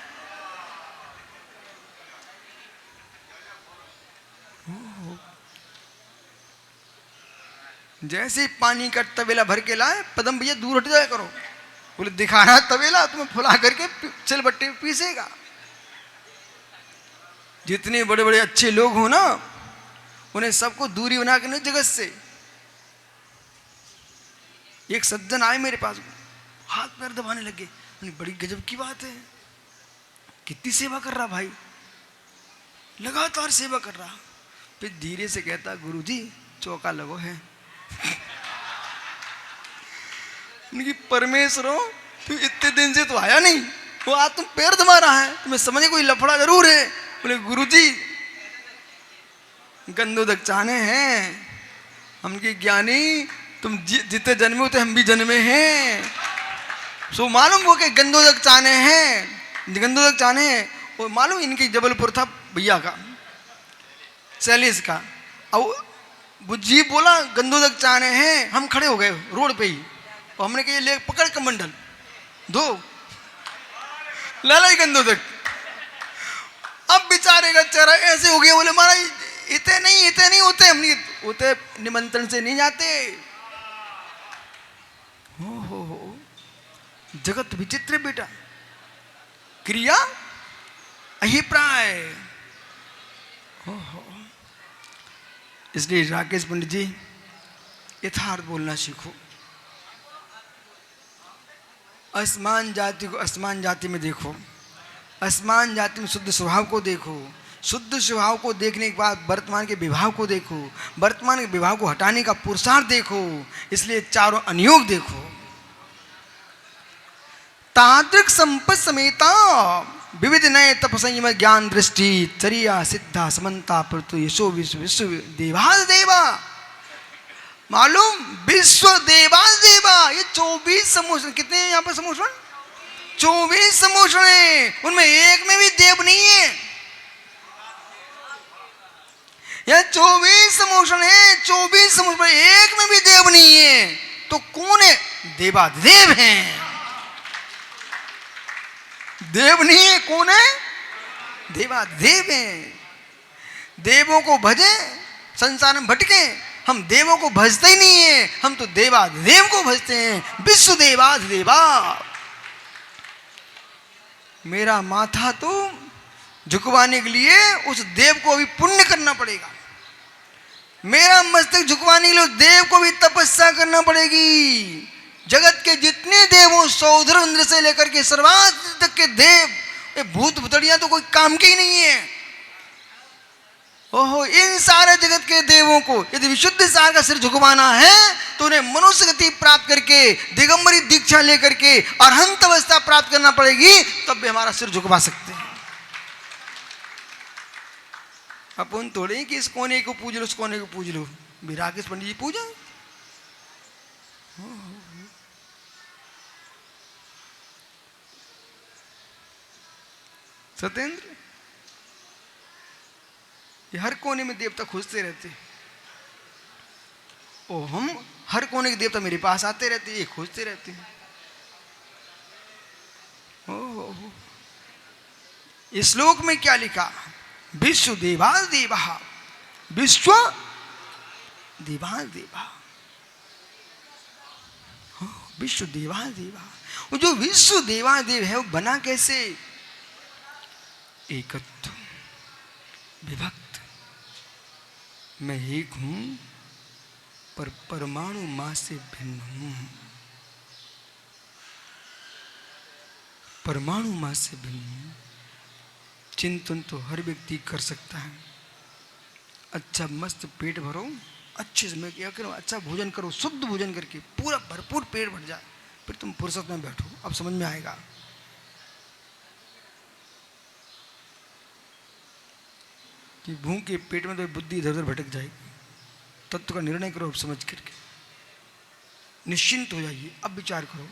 जैसे पानी का तवेला भर के लाए, पदम भैया दूर हट जाया करो। बोले दिखा रहा तवेला, तुम्हें फुला करके सिलबट्टे में पीसेगा। जितने बड़े बड़े अच्छे लोग हो ना, उन्हें सबको दूरी बना के नहीं जगत से। एक सज्जन आए मेरे पास, हाथ पैर दबाने लगे, बड़ी गजब की बात है, कितनी सेवा कर रहा भाई, लगातार सेवा कर रहा। फिर धीरे से कहता, गुरुजी चौका लगो है। उनकी परमेश्वरों, तू इतने दिन से तो आया नहीं, वो आज तुम पैर दबा रहा है, तुम्हें समझे कोई लफड़ा जरूर है। बोले गुरुजी गंदोदक चाहने हैं, हमके ज्ञानी, तुम जितने जन्मे होते हम भी जन्मे हैं, सो मालूम हो के गंदोदक चाहने हैं, गंदोदक चाहने हैं। और मालूम इनके जबलपुर था भैया का, सैलिस का, और वो जी बोला गंदोदक चाहने हैं, हम खड़े हो गए रोड पे ही, और हमने कहा ले पकड़ कमंडल दो लाला गंदोदक। अब बेचारे का चेहरा ऐसे हो गया, बोले महाराज इतने नहीं होते, हम नहीं होते, निमंत्रण से नहीं जाते। हो जगत विचित्र बेटा, क्रिया अभिप्राय। इसलिए राकेश पंडित जी यथार्थ बोलना सीखो। असमान जाति को असमान जाति में देखो, असमान जाति में शुद्ध स्वभाव को देखो, शुद्ध स्वभाव को देखने के बाद वर्तमान के विभाव को देखो, वर्तमान के विभाव को हटाने का पुरुषार्थ देखो। इसलिए चारों अनुयोग देखो। तादृक संपत समेता विविध नए तप संयम ज्ञान दृष्टि चरिया सिद्धा समन्ता प्रतु यशो विश्व विश्व देवास देवा। मालूम विश्व देवास देवा, ये 24 समूषण, कितने हैं यहाँ पर समूषण? 24 समूषण है, उनमें एक में भी देव नहीं है। यह 24 समूषण है, 24 समूषण एक में भी देव नहीं है, तो कौन है? देवादेव हैं। देव नहीं है, कौन है? देवादेव हैं। देवों को भजे संसार में भटके, हम देवों को भजते ही नहीं है, हम तो देवादेव को भजते हैं। विश्व देवादेवा। मेरा माथा तो झुकवाने के लिए उस देव को भी पुण्य करना पड़ेगा, मेरा मस्तक झुकवाने के लिए उस देव को भी तपस्या करना पड़ेगी। जगत के जितने देव हो, सौधर इंद्र से लेकर के सर्वाधिक तक के देव, ये भूत भुतड़ियां तो कोई काम के ही नहीं है। ओहो, इन सारे जगत के देवों को यदि विशुद्ध सार का सिर झुकवाना है तो उन्हें मनुष्य गति प्राप्त करके दिगंबरी दीक्षा लेकर के अरहंत अवस्था प्राप्त करना पड़ेगी, तब भी हमारा सिर झुकवा सकते हैं। अपन थोड़े ही कि इस कोने को पूज लो, उस कोने को पूज लो। राकेश पंडित जी पूजा, सत्येंद्र, ये हर कोने में देवता खोजते रहते। ओ हम हर कोने के देवता मेरे पास आते रहते, ये खोजते रहते हैं। ओ इस श्लोक में क्या लिखा? विश्व देवास देवा, विश्व देवास देवा, विश्व देवास देवा। वो जो विश्व देवा देव है वो बना कैसे? एकत्व, विभक्त। मैं एक हूं पर परमाणु मां से भिन्न हूं, परमाणु मां से भिन्न हूं। चिंतन तो हर व्यक्ति कर सकता है। अच्छा मस्त पेट भरो, अच्छे से मैं क्या करूं, अच्छा भोजन करो, शुद्ध भोजन करके पूरा भरपूर पेट भर जाए, फिर तुम फुर्सत में बैठो। अब समझ में आएगा। कि भूख के पेट में तो बुद्धि इधर उधर भटक जाएगी। तत्व का निर्णय करो अब समझ करके, निश्चिंत हो जाइए। अब विचार करो,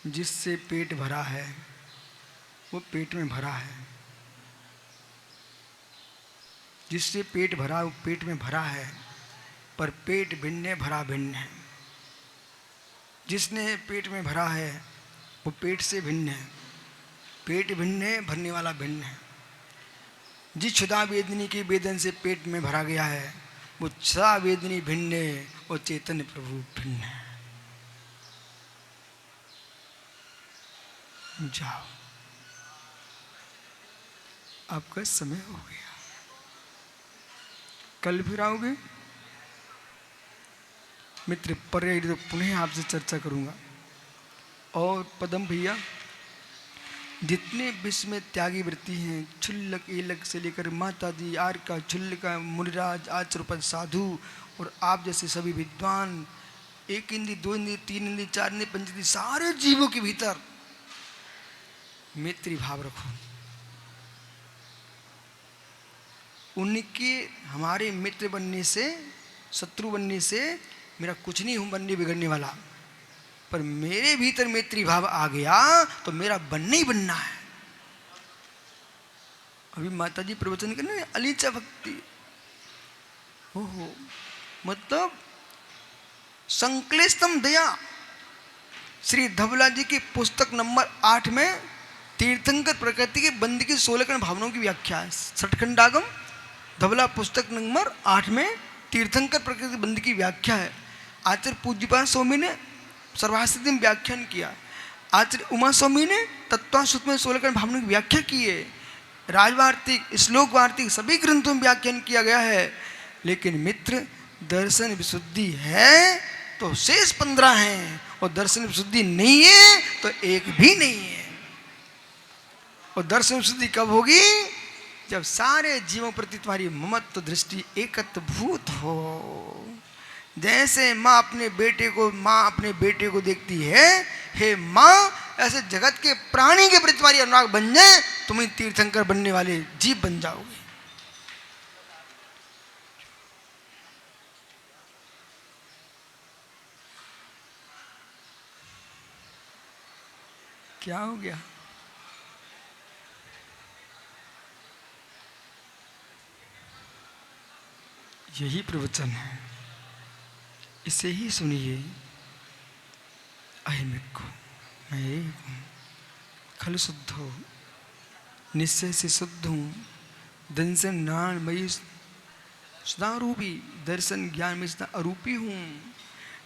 जिससे पेट भरा है वो पेट में भरा है, जिससे पेट भरा वो पेट में भरा है, पर पेट भिन्न भरा भिन्न है। जिसने पेट में भरा है वो पेट से भिन्न है, पेट भिन्न है, भरने वाला भिन्न है। जिस क्षुधा वेदनी के वेदन से पेट में भरा गया है वो क्षुधा वेदनी भिन्न है, वो चैतन्य प्रभु भिन्न है। जाओ, आपका समय हो गया। कल फिर आओगे मित्र, पर्याय तो पुनः आपसे चर्चा करूंगा। और पदम भैया, जितने विश्व में त्यागी वृत्ति हैं, क्षुल्लक एलक से लेकर माता जी, आर का क्षुल्लका, मुनिराज, आचरपद साधु और आप जैसे सभी विद्वान, एक इंद्री, दो इंद्री, तीन इंद्री, चार इंद्री, पंच इंद्री, सारे जीवों के भीतर मैत्री भाव रखो। उनके हमारे मित्र बनने से, शत्रु बनने से मेरा कुछ नहीं हूं बनने बिगड़ने वाला, पर मेरे भीतर मैत्री भाव आ गया तो मेरा बनना ही बनना है। अभी माता जी प्रवचन करने अलीचा भक्ति, हो मतलब संक्लिष्टम दया, श्री धवला जी की पुस्तक नंबर 8 में तीर्थंकर प्रकृति के बंद की 16 भावनाओं की व्याख्या है। छठखंडागम धवला पुस्तक नंबर 8 में तीर्थंकर प्रकृति बंद की व्याख्या है। आचार्य पूज्यपाद स्वामी ने सर्वासिद्धि में व्याख्यान किया। आचार्य उमा स्वामी ने तत्वासुत में 16 भावनाओं की व्याख्या की है। राजवार्तिक, श्लोक वार्तिक सभी ग्रंथों में व्याख्यान किया गया है। लेकिन मित्र, दर्शन विशुद्धि है तो शेष 15 हैं, और दर्शन विशुद्धि नहीं है तो एक भी नहीं है। और दर्शन विशुद्धि कब होगी? जब सारे जीवों प्रति तुम्हारी ममत्व दृष्टि एकत्वभूत हो। जैसे माँ अपने बेटे को देखती है, हे माँ, ऐसे जगत के प्राणी के प्रति तुम्हारी अनुराग बन जाए, तुम ही तीर्थंकर बनने वाले जीव बन जाओगे। क्या हो गया? यही प्रवचन है, इसे ही सुनिए। अहिमिको मैं एक हूँ, खल शुद्ध हो, निश्चय से शुद्ध हूँ, दंसन नाण मई सदारूपी, दर्शन ज्ञान में सदा अरूपी हूँ।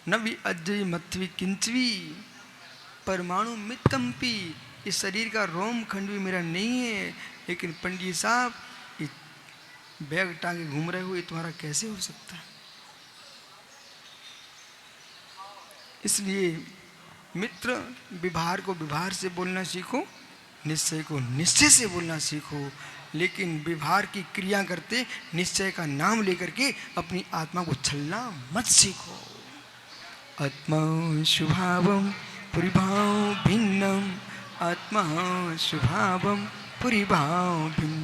न भी अजय मत्वी किंचवी, परमाणु मितकंपी। इस शरीर का रोम खंड भी मेरा नहीं है। लेकिन पंडित साहब, बैग टांगे घूम रहे हुए तुम्हारा कैसे हो सकता है? इसलिए मित्र, व्यवहार को व्यवहार से बोलना सीखो, निश्चय को निश्चय से बोलना सीखो। लेकिन व्यवहार की क्रिया करते निश्चय का नाम लेकर के अपनी आत्मा को छलना मत सीखो। आत्मा शुभावम पुरिभाव भिन्नम, आत्मा शुभावम पुरिभाव भिन्नम।